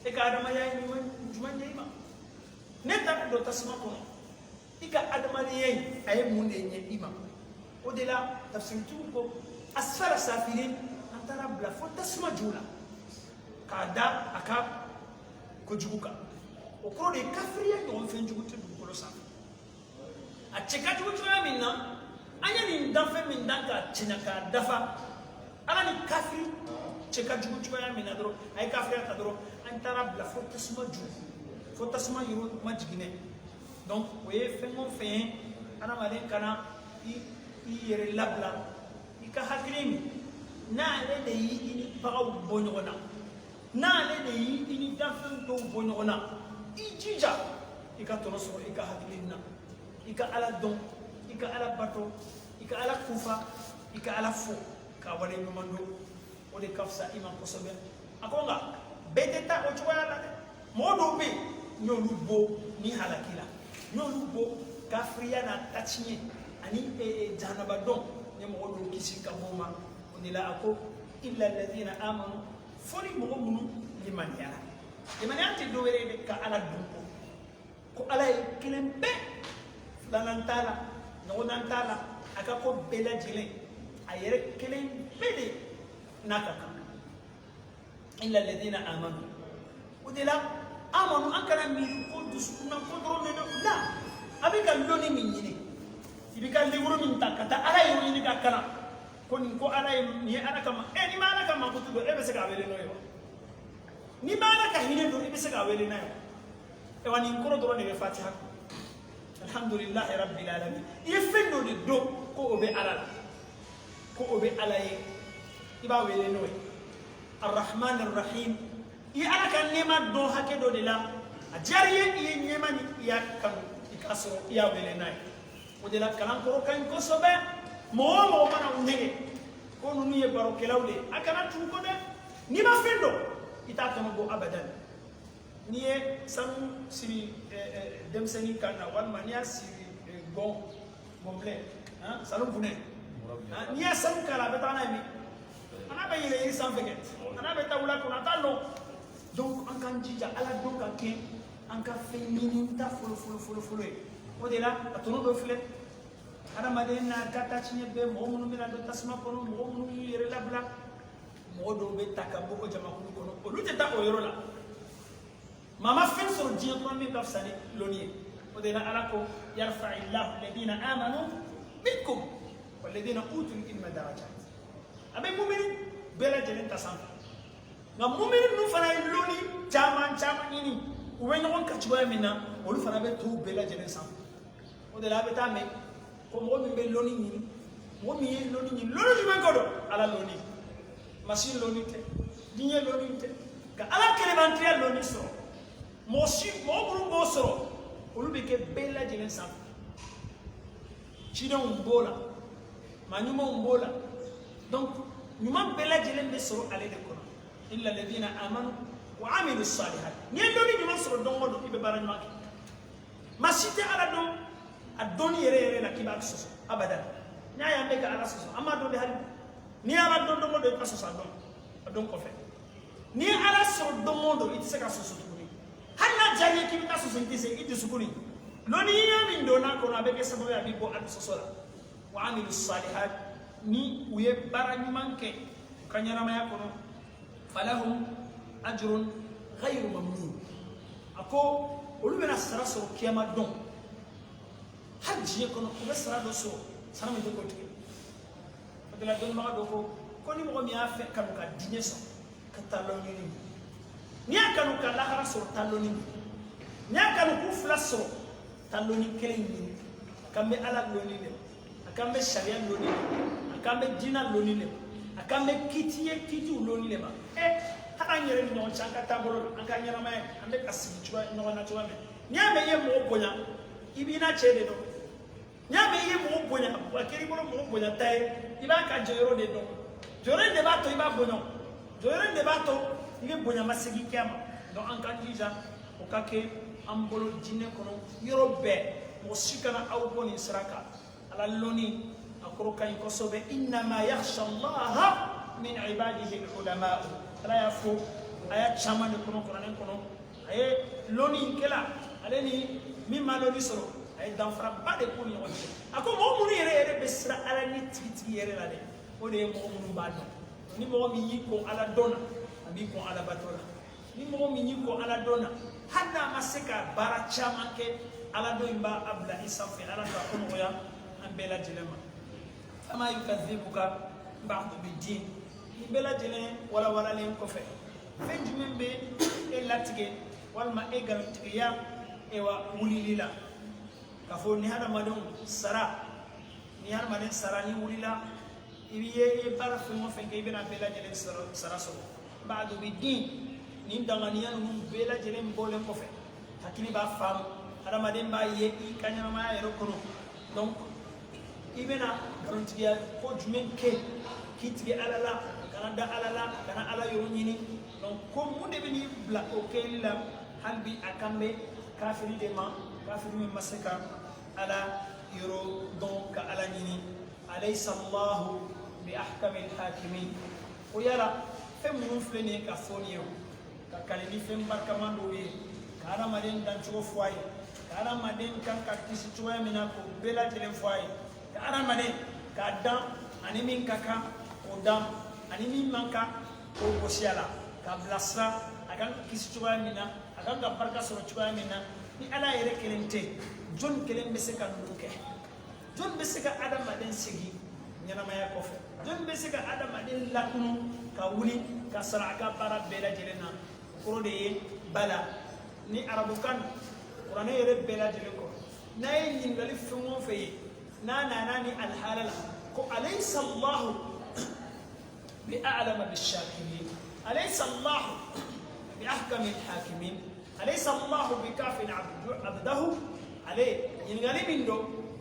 e ka adamadenya ye jumɛn ɲɛ i ma ne ta don tasuma kɔnɔ i ka adamadenya in a ye mun de ɲɛ i ma o de la tafsiritigiw ko asfala safilin an taara bila fo tasuma ju la k'a da a ka kojugu kan o kɔrɔ de ye kafiriya ɲɔgɔn fɛn jugu tɛ dugukolo sanfɛ a cɛ ka jugu cogoya min na an ye nin danfɛn min dan k'a cɛɲa k'a dafa ala ni kafiri cɛ ka jugu cogoya min na dɔrɔn a ye kafiriya ta dɔrɔn an taara bila fo tasuma ju fo tasuma yɔrɔ ma jiginɛ donc o ye fɛn o fɛn ye adamaden kana i yɛrɛ labila i ka hakili min n'ale de y'i i ni bagaw bɔ ɲɔgɔn na n'ale de y'i i ni danfɛn dɔw bɔ ɲɔgɔn na i jija i ka tɔnɔ sɔrɔ i ka hakili na i ka ala dɔn i ka ala bato i ka ala kufa i ka ala fo ka wale ɲuman dɔn o de ka fisa i ma kosɛbɛ a ko nka bɛɛ tɛ taa o cogoya la dɛ mɔgɔ dɔw bɛ yen n y'olu bɔ ni halaki la n y'olu bɔ kafiriya n'a taciɲɛ ani jahanaba dɔn n ye mɔgɔ dɔw kisi ka bɔ o ma o de la a ko illa alladhina amanu fo ni mɔgɔ minnu limaniyara limaniya tɛ dɔwɛrɛ ye dɛ ka ala dun ko ala ye kelen bɛɛ filanan t'a la ɲɔgɔndan t'a la a ka ko bɛɛ lajɛlen a yɛrɛ kelen bɛɛ de n'a ka kan illa alladhina amanu o de la amanu an kana miiri ko dusukun ko dɔrɔn de don la a bɛ ka lɔnni min ɲini i bɛ ka livre min ta ka taa ala yɛrɛ ɲini ka kalan ko nin ko ala ye nin ye ala kama ni ma ala ka mankutu dɔn e bɛ se k'a wele n'o ye wa ni ma ala ka hinɛ dɔn i bɛ se k'a wele n'a ye wa nin kɔrɔ dɔrɔn de bɛ fatiha alhamdulilahi rabbil alamin i ye fɛn dɔ de dɔn ko o bɛ ala la ko o bɛ ala ye i b'a wele n'o ye arrahman arrahim i ye ala ka nɛɛma dɔn hakɛ dɔ de la a diyara i ye nɛɛma ni i y'a kanu i k'a sɔrɔ i y'a wele n'a ye o de la kalan kɔrɔ ka ɲi kosɛbɛ mɔgɔ o mɔgɔ mana u nɛgɛ ko ninnu ye barokɛlaw de ye a kana tugu ko dɛ n'i ma fɛn dɔn i t'a tɔnɔ bɔ abadan n'i ye sanu siri denmisɛnnin kan na walima n'i y'a siri gɔnbilen sanu bunɛ n'i ye sanu k'a la a bɛ taa n'a ye min a n'a bɛ yɛlɛ yiri sanfɛ kɛ a n'a bɛ taa wula kɔnɔ a t'a dɔn donc an k'an jija ala dɔn ka kɛ an ka fɛn ɲini ta fɔlɔ ye o de la a tɔnɔ dɔ filɛ adamaden n'a ka taciɲɛ bɛɛ mɔgɔ minnu bɛna don tasuma kɔnɔ mɔgɔ minnu y'u yɛrɛ labila mɔgɔ dɔw bɛ ta ka bɔ o jamakulu kɔnɔ olu tɛ taa o yɔrɔ la maa ma fɛn sɔrɔ diɲɛ kɔnɔ min ka fisa ni lɔnni ye o de la ala ko yarfa'illahu alladhina amanu minkum walladhina utul ilma darajat a bɛ mumini bɛɛ lajɛlen ta sanfɛ nka mumini ninnu fana ye lɔnni caman ɲini u bɛ ɲɔgɔn kan cogoya min na olu fana bɛ t'u bɛɛ lajɛlen sanfɛ o de la a bɛ taa mɛn ko mɔgɔ min bɛ lɔnni ɲini mɔgɔ min ye lɔnni ɲini lɔnni jumɛn ko don ala lɔnni machine lɔnni tɛ diɲɛ lɔnni tɛ ka ala kelebantiya lɔnni sɔrɔ mɔgɔ minnu b'o sɔrɔ olu bɛ kɛ bɛɛ lajɛlen sanfɛ cidenw b'o la maa ɲumanw b'o la donc ɲuman bɛɛ lajɛlen bɛ sɔrɔ ale de kɔnɔ illa alladhina amanu wa amilu salihat n'i ye lɔnni ɲuman sɔrɔ don o don i bɛ baara ɲuman kɛ maa si tɛ ala dɔn a dɔnni yɛrɛ la k'i b'a sɔsɔ abadan n'a y'an bɛ ka ala sɔsɔ an b'a dɔn de hali n'i ye ala dɔn don o don i ka sɔsɔ a dɔn kɔfɛ n'i ye ala sɔrɔ don o don i tɛ se ka sɔsɔ tuguni hali n'a diyara i ye k'i bɛ taa sɔsɔ i tɛ se i dusukun lɔnni min donna kɔnɔ a bɛ kɛ sababu ye a b'i bɔ a sɔsɔ la wa amilu salihat ni u ye baara ɲuman kɛ u ka ɲɛnamaya kɔnɔ falahum ajrun ghayru mamnun a ko olu bɛna sara sɔrɔ kiyama dɔn hali diɲɛ kɔnɔ u bɛ sara dɔ sɔrɔ sara min tɛ k'o tigɛ o de la dɔnnibaga dɔ ko ni mɔgɔ min y'a fɛ kanu ka diɲɛ sɔrɔ ka taa lɔnni ɲini n'i y'a kanu ka lahara sɔrɔ taa lɔnni ɲini n'i y'a kanu k'u fila sɔrɔ taa lɔnni kelen ɲini a kan bɛ ala lɔnni de a kan bɛ sariya lɔnni de a kan bɛ diinɛ lɔnni de a kan bɛ kiti ye kitiw lɔnni de ma hali an yɛrɛ ni ɲɔgɔn cɛ an ka taabolo an ka ɲɛnamaya an bɛ ka sigi ɲɔgɔn na cogoya min n'i y'a mɛn i ye mɔgɔ bonya i b'i n'a cɛ de dɔn n'i y'a mɛn i ye mɔgɔ bonya a kɛra i bolo mɔgɔ bonya ta ye i b'a ka jɔyɔrɔ de dɔn jɔyɔrɔ in de b'a to i b'a bonya jɔyɔrɔ in de b'a to i bɛ bonya ma segin kɛ a ma donc an k'an jija o ka kɛ an bolo diinɛ kɔnɔ yɔrɔ bɛɛ mɔgɔ si kana aw bɔ nin sira kan ala lɔnni a kɔrɔ ka ɲi kosɛbɛ innama yakhsha allaha min ibadihi al-ulama ala y'a fɔ a y'a caman de kɔnɔ kuranɛ kɔnɔ a ye lɔnni kɛla ale ni min ma lɔnni sɔrɔ a ye danfaraba de k'u ni ɲɔgɔn cɛ a ko mɔgɔ minnu yɛrɛ bɛ siran ala ni tigitigi yɛrɛ la dɛ o de ye mɔgɔ minnu b'a dɔn ni mɔgɔ min y'i ko ala dɔn na a b'i ko ala bato la ni mɔgɔ min y'i ko ala dɔn na hali n'a ma se ka baara caman kɛ ala dɔn in b'a bila i sanfɛ ala k'a ko nɔgɔya an bɛɛ lajɛlen ma fama yukadzibuka ba'du bid-din bela jene wala len ko fe fen jumen be e latige walma e garantige ya e wa wulilila ka fo ni hada madon sara ni har maden sara ni wulila ibiye e bara fu mo fen ke bena bela jene sara so baadu bidin ni danganiya num bela jene mbolen ko fe hakini ba fam hada maden ba ye i kanyama ma yero kono donc ibena garantige ko jumen ke kitge alala kana da alala kana ala yo nyini donc comme mu de bini bla o kella halbi akambe kafiri de ma kafiri min masaka ala yoro donc ala nyini alaysa allah bi ahkamil hakimin o yara fem mun flene ka fonio ka kalini fem barkamando we kana maden dan chugo foy kana maden kan ka kisi chuwa mina ko bela tele foy kana maden ka dan ani min kaka odam ani min manka o gosiala ka blasra akan kisi chuwa mina akan ga barka so chuwa mina ni ala yere kelente jon kelen be se kan duke jon be se ka adam maden sigi nyana maya kofe jon be se ka adam maden lakunu ka wuli ka sara ka para bela jelena ko de bala ni arabukan qur'ane yere bela jele ko nay nyin gali fumo fe na ni al halala ko alaysa allah bi a'lama bis shakirin alaysa allah bi ahkam al hakimin alaysa allah bi kafin abdahu alay yin gali mindo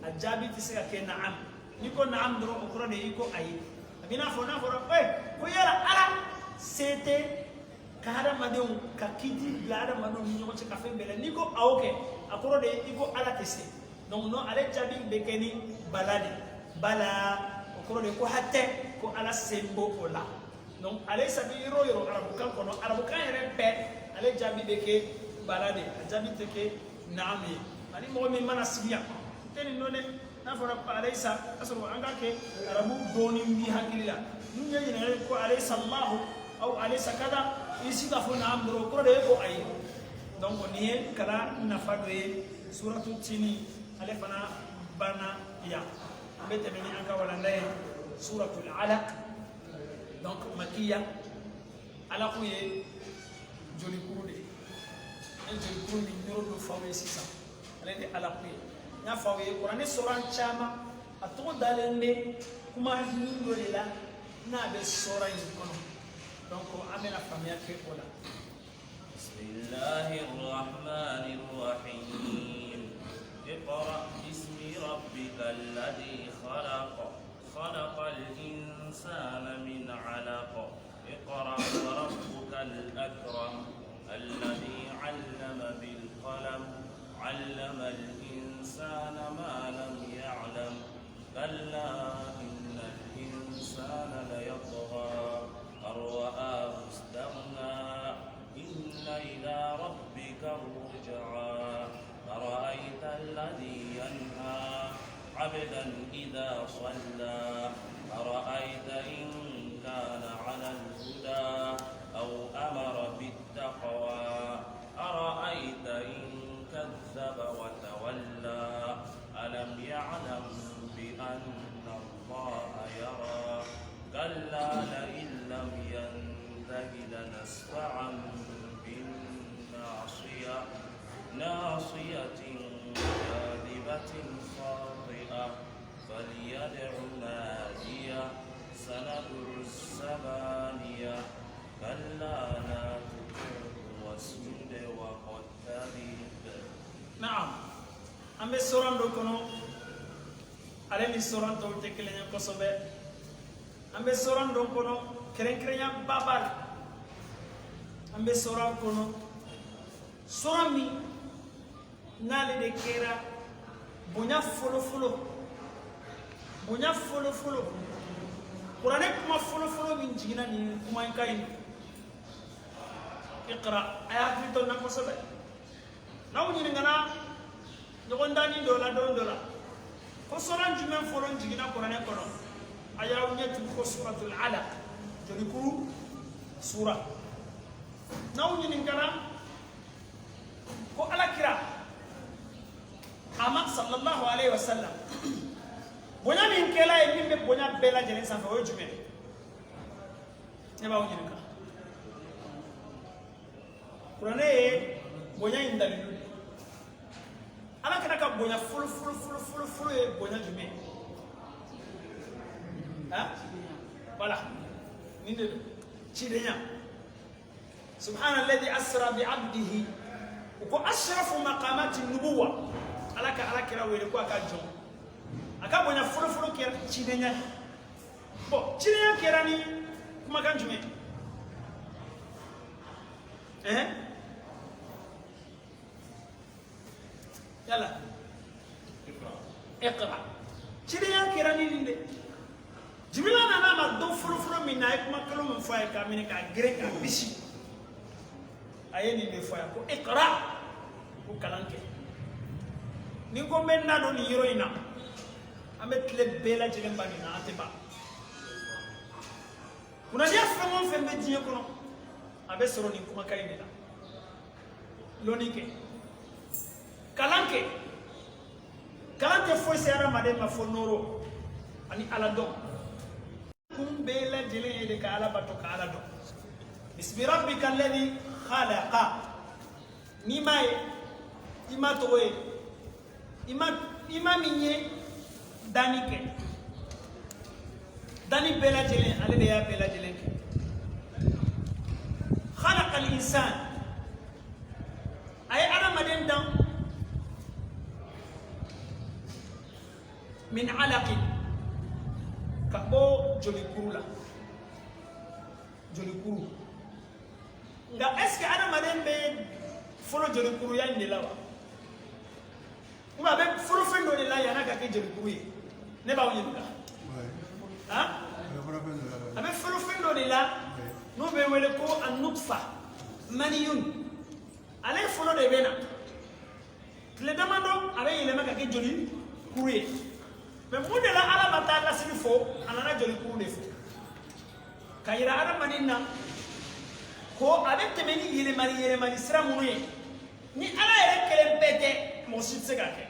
ajabi tisaka ke na'am ni ko na'am do ko de ko ayi abina fo na fo ko yara ala sete ka hada madon ka kiti la hada madon ni ko ka fe bele ni ko awke akoro de iko ala tese donc no ale jabi be keni balade bala akoro de ko hatte ko ala sembo ola donc ale sabi ro arabu kan kono arabu kan yere be ale jabi be ke balade jabi te ke naami ani mo mi mana sibiya teni no ne na fora pa alaysa asru anga ke arabu doni mi hakilla nunya ne ko alaysa allah au alaysa kada isi ka fo naam do ko de ko ay donc ni kala na fadwe suratu tini ale fana bana ya bete beni anka wala ndey suratul alaq donc makiya ala ko ye joli kurude en joli kurude numéro do fawe 600 ale de ala ko ya fawe qur'ani suran chama ato dalende kuma ni do la na be soran kono donc amena famia ke ola بسم الله الرحمن الرحيم اقرأ باسم ربك الذي خلق خلق الإنسان من علق اقرأ وربك الأكرم الذي علم بالقلم علم الإنسان ما لم يعلم كلا إن الإنسان ليطغى أن رآه استغنى إن إلى ربك الرجعى أرأيت الذي ينهى عبدا إذا صلى أرأيت إن كان على الهدى أو أمر بالتقوى أرأيت إن كذب وتولى ألم يعلم بأن الله يرى كلا لئن لم ينته لنسفعا بالناصية ناصية كاذبة خاطئة فليدع نادية سندع الزبانية كلا لا تطعه واسجد واقترب. نعم أم السورة دوكنو على السورة دوتي كلنا كسبة أم السورة دوكنو كرين كرين بابال أم السورة كنو سورة مي نالي دكيرا بنيا فلو فلو بنيا فلو فلو قرآن كما فلو فلو من جينا ني كما ينكاين اقرأ آيات بيتو نكو سبة ناو ني نغنا نغون داني دولا دون دولا فسورة جمع فلو جينا قرآن كنو آيات نيتو كو سورة العلق جلكو سورة ناو ني نغنا ko alakira ama sallallahu alaihi wasallam bonya min kela e min be bonya bela jelen sa fa o jume ne b'aw ɲininka kuranɛ ye bonya in dalilu ala kɛra ka bonya fɔlɔ ye bonya jumɛn voilà nin de don cidenya subhana alladhi asra bi abdihi ko ashrafu maqamati nubuwa ala kɛra wele ko a ka jɔn a ka bonya fɔlɔ kɛra cidenya bon cidenya kɛra ni kumakan jumɛn yala iqra cidenya kɛra ni nin de Jibila nana ma don fɔlɔ min na a ye kuma kalo min fɔ a ye k'a minɛ k'a geren k'a bisi a ye nin de fɔ a ye ko iqra ko kalan kɛ ni ko n bɛ na don nin yɔrɔ in na an bɛ tile bɛɛ lajɛlen ban nin na an tɛ ban kunnadiya fɛn o fɛn bɛ diɲɛ kɔnɔ a bɛ sɔrɔ nin kumakan in de la lɔnni kɛ kalan tɛ foyi se hadamaden ma fo nɔrɔ ani ala dɔn kun bɛɛ lajɛlen ye de ka ala bato ka ala dɔn bismi rabbika alladhi khalaqa n'i m'a ye i ma tɔgɔ ye i ma min ye danni kɛ danni bɛɛ lajɛlen ale de y'a bɛɛ lajɛlen kɛ khalaqa al-insan a ye adamaden dan min alaqin ka bɔ jolikuru la jolikuru nka est ce que adamaden bɛ fɔlɔ jolikuruya in de la wa ou bien a bɛ fɔlɔ fɛn dɔ de la yan'a ka kɛ jolikuru ye ne b'aw ɲininka a bɛ fɔlɔ fɛn dɔ de la n'o bɛ wele ko an-nutfa maniyun ale fɔlɔ de bɛ na tile damadɔ a bɛ yɛlɛma ka kɛ jolikuru ye mais mun de la ala ma taa lasigi fo a nana jolikuru de fo ka yira adamaden na ko a bɛ tɛmɛ ni yɛlɛmali sira minnu ye ni ala yɛrɛ kelen bɛɛ tɛ mɔgɔ si tɛ se k'a kɛ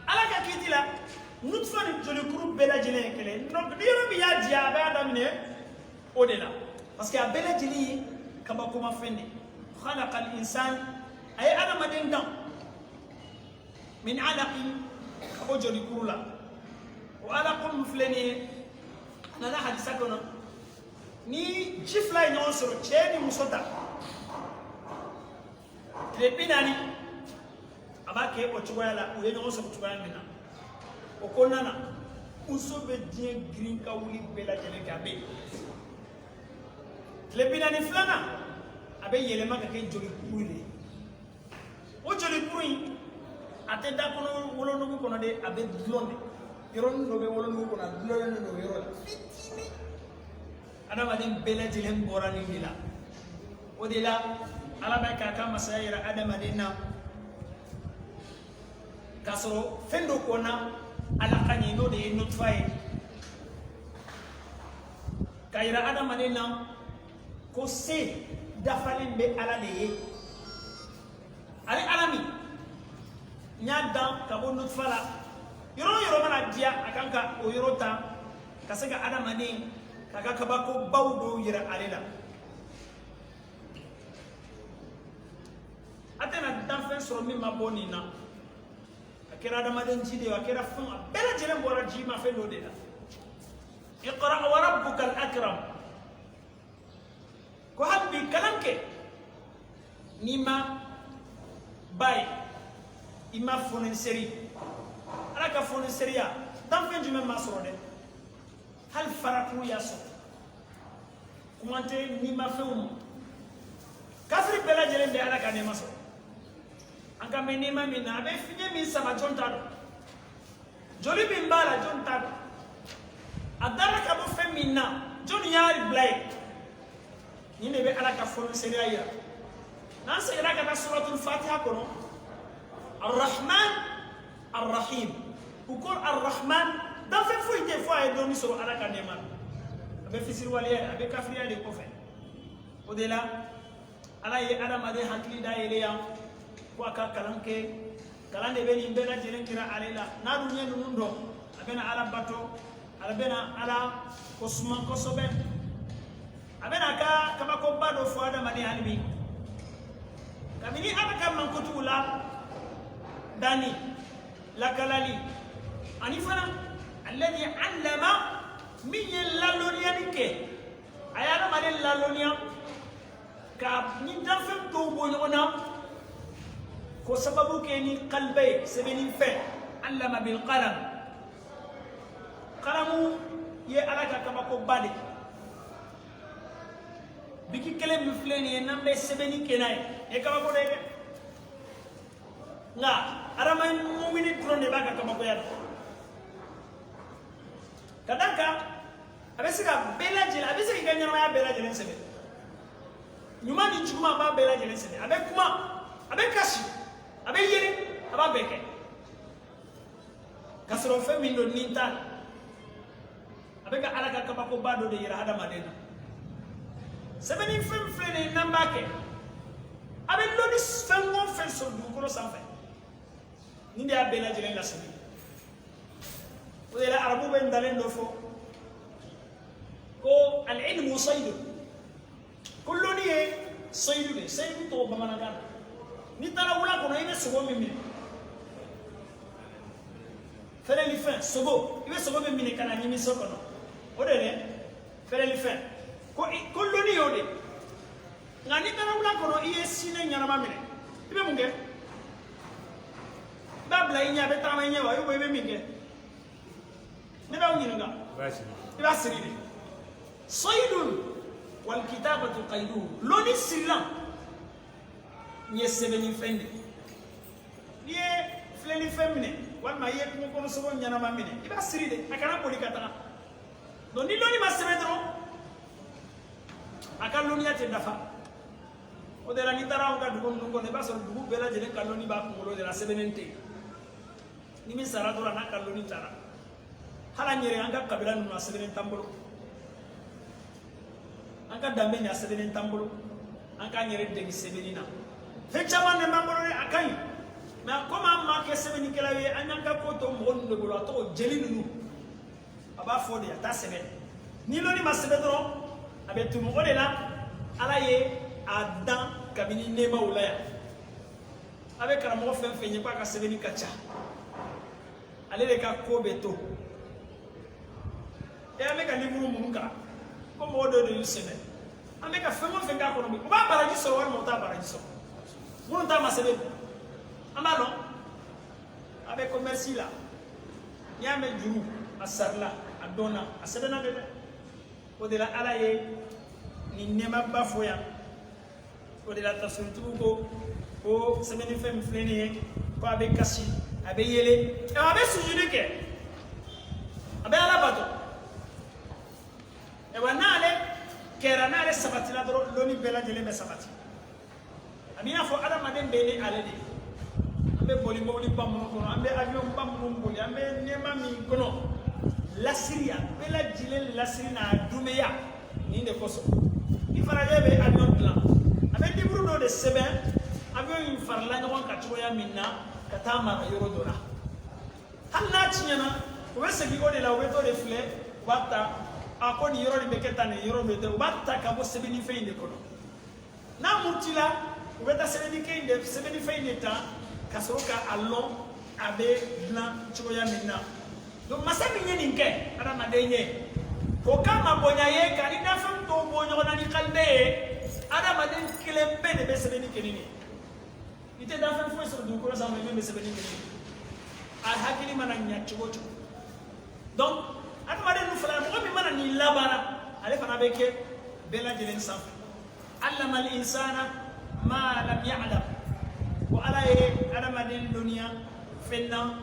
ala ka kiiti la nutfa ni jolikuru bɛɛ lajɛlen ye kelen ni yɔrɔ min y'a diya a b'a daminɛ o de la parce que a bɛɛ lajɛlen ye kabakomafɛn de khalaqa al-insan a ye adamaden dan min alaqin ka bɔ jolikuru la o alaqu min filɛ nin ye a nana hadisa kɔnɔ ni ji fila ye ɲɔgɔn sɔrɔ cɛ ni muso ta tile 40 a b'a kɛ o cogoya la u ye ɲɔgɔn sɔrɔ cogoya min na o kɔnɔna na muso bɛ diɲɛ girin ka wuli bɛɛ lajɛlen kɛ a bɛ yen tile 40 filanan a bɛ yɛlɛma ka kɛ jolikuru de ye o jolikuru in a tɛ da kɔnɔ wolonugu kɔnɔ de a bɛ dulon de yɔrɔnin dɔ bɛ wolonugu kɔnɔ a dulonnen don o yɔrɔ la fitinin adamaden bɛɛ lajɛlen bɔra nin de la o de la ala bɛ k'a ka masaya yira adamaden na k'a sɔrɔ fɛn dɔ kɔnna ala ka ɲɛ n'o de ye nutfa ye k'a yira adamaden na ko se dafalen bɛ ala de ye ale ala min n y'a dan ka bɔ nutfa la yɔrɔ o yɔrɔ mana diya a kan ka o yɔrɔ ta ka se ka adamaden k'a ka kabakobaw dɔw yira ale la a tɛna danfɛn sɔrɔ min ma bɔ nin na a kɛra adamaden ji de ye a kɛra fɛn a bɛɛ lajɛlen bɔra ji ma fɛn dɔ de la iqra wa rabbuka al-akram ko hali bi kalan kɛ n'i ma ba ye i ma fonisɛri ala ka fonisɛriya danfɛn jumɛn ma sɔrɔ dɛ hali farakuru y'a sɔrɔ kuma tɛ n'i ma fɛnw ma kafiri bɛɛ lajɛlen bɛ ala ka nɛɛma sɔrɔ an ka mɛn nɛɛma min na a bɛ fiɲɛ min sama jɔn t'a dɔn joli min b'a la jɔn t'a dɔn a dara ka bɔ fɛn min na jɔn y'a bila yen nin de bɛ ala ka fonisɛriya yira n'an seginna ka taa suratul fatiha kɔnɔ arrahman arrahim u ko arrahman danfɛn foyi tɛ fɔ a ye dɔɔni sɔrɔ ala ka nɛɛma na a bɛ fisiriwaleya a bɛ kafiriya de kɔfɛ o de la ala ye adamaden hakili da yɛlɛ yan ko a ka kalan kɛ kalan de bɛ nin bɛɛ lajɛlen kɛra ale la n'a dun ye ninnu dɔn a bɛna ala bato a bɛna ala ko suma kosɛbɛ abena ka kama ko bado fo ada mani halbi kamini abaka man kutula dani lakalali ani fana alladhi allama min laloniya dike ayana mari laloniya ka ni dafem to boyona ko sababu ke ni qalbay sebeni fe allama bil qalam qalamu ye alaka kama ko bade biki kele mi fleni nambe sebeni kenay e kama ko dege nga arama mu'mini tronde baka kama ko yalla kadaka abesika bela jela abesika ganya ma bela jela sebe nyuma ni chuma ba bela jela sebe abe kuma abe kashi abe yere aba beke kasro fe min do nintal abe ka alaka kama ko bado de yira hada madena sebe ni fem flene nambake abe lodis fengo fen so du ko sanfe ni de abela jela la sebe وإلى عربو بين دالين لوفو كو العلم صيد كل نيه صيد لي صيد تو بمانا كان نتانا ولا كنا يبي سبوا ميمي فلا لي فين سبوا يبي سبوا ميمي كان نيمي سكنا ودله فلا لي فين كل نيه ودي ngani tana wala كنا يي سينه nyana mamine يبي munge babla inya betama inya wa yubo yebe minge نبغى نينغا يبغى سريري صيد والكتابة قيدوه لون السلام يسبني فندي يه فلني فمني والما يكون كونو سبون يانا مامني يبغى سريري أكنا بولي كتانا دوني لوني ما سبدرو أكان لوني أتدفع ودلا نتارا أنك دكون دكون يبغى سر دكون بلا جنة كلوني باكمولو دلا سبنتي نيمي سارادورا نكالوني تارا hala nyere anga kabila nu asebenen tambolo anga dambe ni asebenen tambolo anga nyere de sebenina fechama ne mambolo ne akai ma koma ma ke sebeni kelawe anga ko to mo ndo bolo to jelinu aba fodi ata seben ni lo ni masebedro abetu mo olela ala ye adan kabini nema ulaya abe kara mo fen fenye pa ka sebeni kacha ale le ka ko beto e ameka livru munka ko modo de semaine ameka femo fenga ko no ba baraji so war mo ta baraji so mun ta masebe amalo abe commerce la nyame juru asarla adona asadana de o de la alaye ni nema bafoya o de la tasuntu ko o semaine fem flene ko abe kasi abe yele e abe sujude ke abe ala bato e wanale kera nale sabati la dro loni bela jele be sabati amina fo adam madem bele alede ambe boli mawli bamno kono ambe avion bamno boli ambe nema mi kono la Syria bela jele la Syria dumeya ni de koso ni faraje be avion plan ambe dibru do de seben avion farla ngon ka choya minna katama yoro dora hanna tinyana ko wese gi ode la weto de fle wata akoni yoro ni beketa ne yoro bete wata ka bo sebeni feinde kono na mutila weta sebeni keinde sebeni feinde ta kasoka allon abe blanc choya minna do masami nyeni nke ara madenye ko kama bonya ye kali na fam to bonyo na ni kalbe ara maden kilembe de be sebeni kenini ite da fam fo so du ko sa mo be sebeni kenini al hakili mananya chogocho donc atama de nu fala mo mi mana ni labara ale fana beke bela jelen sam allama al insana ma lam ya'lam wa ala adama den dunya fenna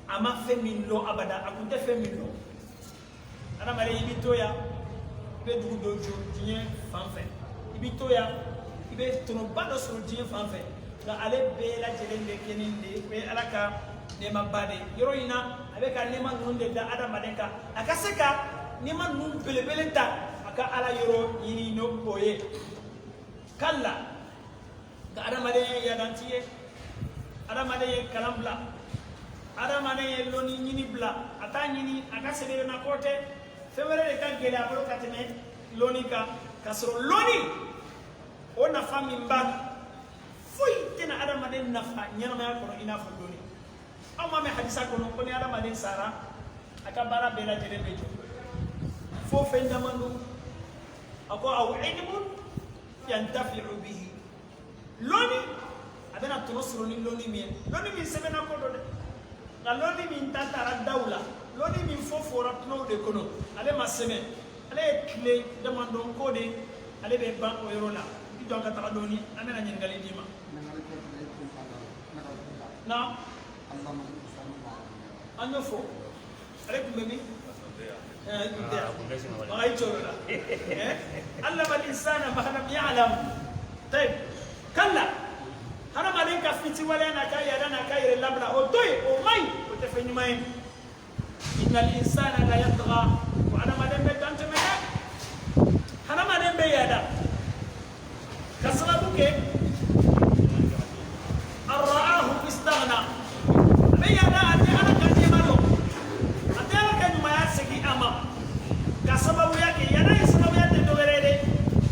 ama femin lo abada akunte femin lo adama le ibitoya be dugu dojo tiye fanfe ibitoya ibe tono bado so tiye fanfe ga ale bela jelen de keninde be alaka nema bade yoro ina abeka nema nunde da adama denka akaseka nema nun belebele ta aka ala yoro yini no boye kala ga adama de ya gantiye adama de kalambla adama de loni yini bla ata yini aka sebe na kote fewere de kan gele abro katene loni ka kasro loni ona fami mbak foi tena adamaden nafa nyama ya kono ina fo loni amma me hadisa kono ko ni adamaden sara aka bara bela jere bejo fo fenda mandu ako aw ilmun yantafi'u bihi loni abena tonosro ni loni mi sebena ko do de la loni mi tantara dawla loni mi fo fora tno de kono ale ma semaine ale clé demando ko de ale be ban o yoro la di donc ta doni amena nyengali dima na anyo fo ale kumemi علم الإنسان ما لم يعلم طيب كلا هذا ما لين كفتي ولا أنا كاي أنا كاي اللبلا أو توي أو ماي وتفني ماي إن الإنسان لا يطغى وأنا ما لين بيتانت منه هذا ما لين بيادا كسببك الرآه استغنى بيادا أني أنا كني مالو أني أنا كني ما يسقي أما كسبب ياكي يانا يسبب ياكي دوغريدي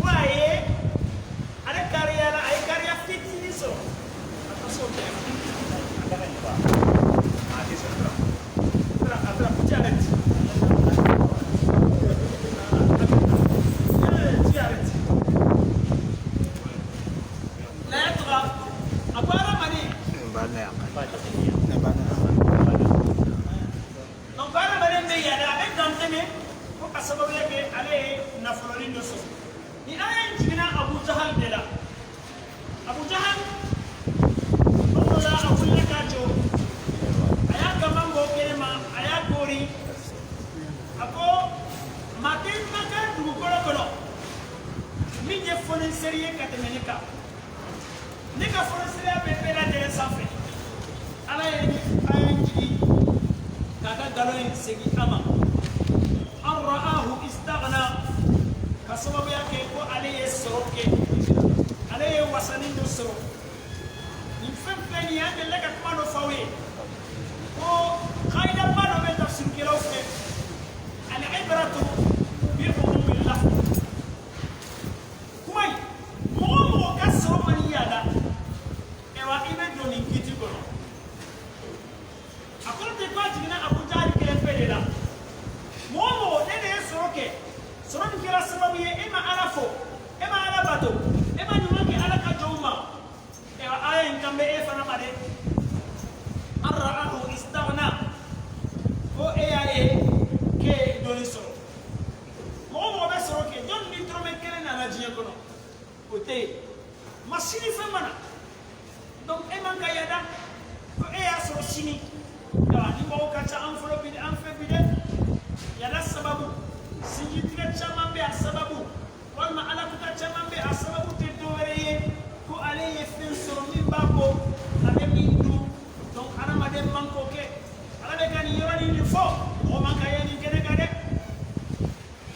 وايه أنا كاريانا أي كاريا فيتي نيسو أتصور كيف أنا كني با عادي سنترا أترا بجارت جارت لا يطغى أبارا ماني بانا يا بانا بيانا أبين دمتني sababu yake ale na Florindo so ni aya jina Abu Jahal dela Abu Jahal Allah Abu Lakajo aya kamango kelema aya gori ako matin maka du kolo mi je fone serie katemenika nika fone serie be pela de safe ala ye aya jini kaka galo segi ama رآه استغنى كسبب ياكي كو عليه السروك عليه وسنين السروك يفهم فاني هذا لك كمانو فاوي كو خايدا مانو من تفسير كيلوك العبرة بعموم اللفظ كوي مو كسر من يادا ايوا ايبه دوني كيتي كونو اقول تباجينا ابو جهل كلام فيلا momo nene soroke soron kira sababu ye ema alafo ema alabato ema nyumake alaka joma ewa aya nkambe e fana made arra'ahu istaghna ko e ke doni soro momo be soroke don ni trome kele na la jiye kono ote masini fe mana donc ema kayada ko e ya soro sini ewa ni mo kacha enveloppe de enveloppe yada sababu sijitira chamambe a sababu walma ala kuta chamambe a sababu te dowereye ko aleye fensoro min bako ale min du donc ana madem manko ke ala de kan yorani ni fo o manka yani kene gade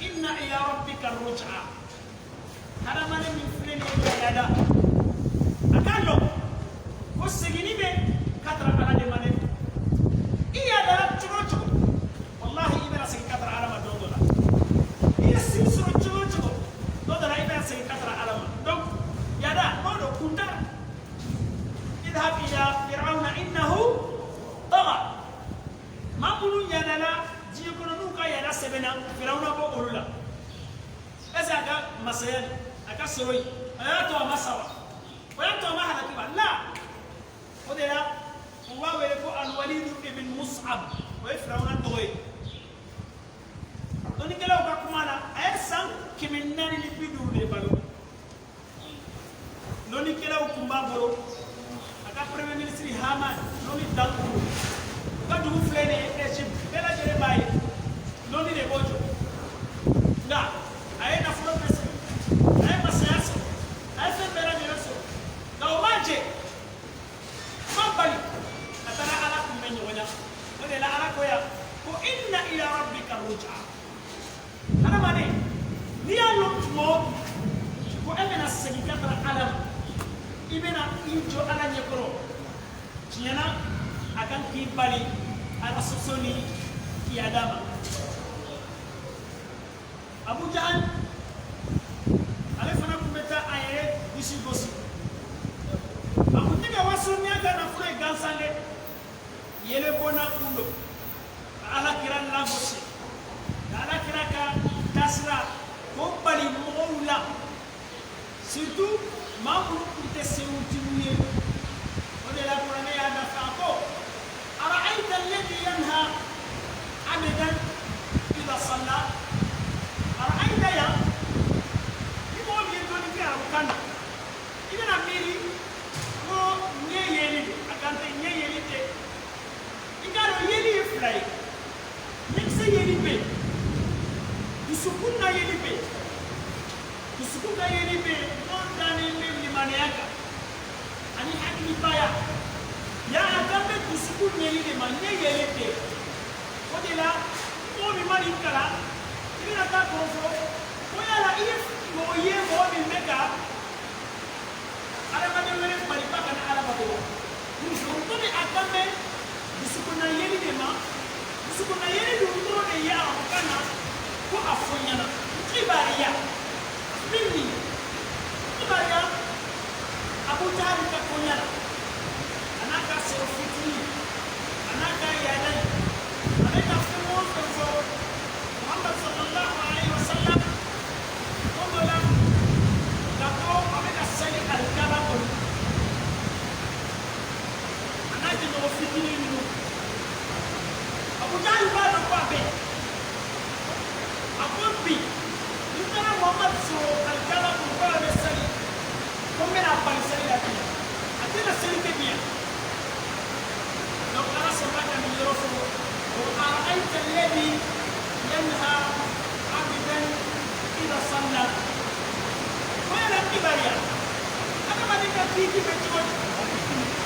inna ila rabbika ruj'a hada mane min fuleni yada akalo ko segini be katra ala de mane iya dara chugo wallahi ibara segi katra alama dondola iya simsoro chugo dondola ibara segi katra alama donc yada modo kunta idhab ila fir'auna innahu tagha mamunu yadala jiyo kono nuka yada sebena fir'auna bo olula eza aga masayan aka soroi ayato masawa ayato mahala kiba la odela wa wele ko al-Walid ibn Mus'ab wa fir'auna toy doni kala ko kumana ay san kiminani ni bidu de balo noni kala ko mbaboro aka premier ministre Haman noni danku kadu flene Egypt bela jere baye noni de bojo nga ay na flo pese ay masayaso ay fe bela jere so na omaje fambali atara ala kumenyo wanya noni la ala ko ya ko inna ila rabbika ruj'a ana mane ni alo mo ko emena segi katra alam ibena injo ala nyekoro tiena akan kibali ala sosoni ki adama Abu Jahal yele bona ulo ala kira lagosi ala kira ka kasra ko bali moula surtout mamru kunte sewutimuye on est là pour aller à la fako ara'aita alladhi yanha abadan idha salla ara'aita ya ibo ye doni fi arukana ibena miri ko nyeyeli akante nyeyeli te ikaro yeli fly nexe yeli be dusukuna yeli be dusukuna yeli be non dani me limaniaka ani hakili baya ya akambe dusukuna yeli de man nyeyeli te odela mo mi mari kala ina ta konfo ko yala if mo ye mo mi meka ala mane wele mari baka na ala bako toujours ko mi akambe dusukuna yeli de ma dusukuna yeli du mo de ya kana ko afonyana kibariya minni kibariya abu jahal ka konyana anaka sefiti anaka yadai anaka fumo fumo Muhammad sallallahu alaihi wasallam kondola kato ameka sali alkaba ko anaki no fitini ni abu jahal ba do ko abe akombi nitara Muhammad so alkaba ko ko abe sali kombe na pa sali ati atina sali ke bien donc ala sabaka mi yoro وأرأيت الذي ينهى عبدا إذا صلى وين الكبرياء أنا ما ديك تيجي بتقول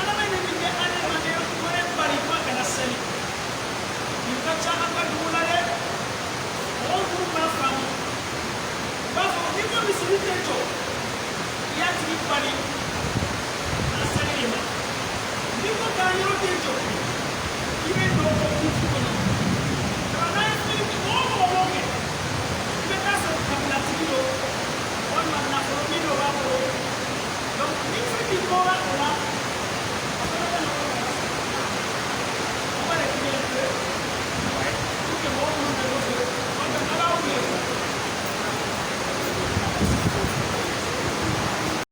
أنا ما ديك أنا ما ديك وين بريء ما كان السلي يكتشف أنك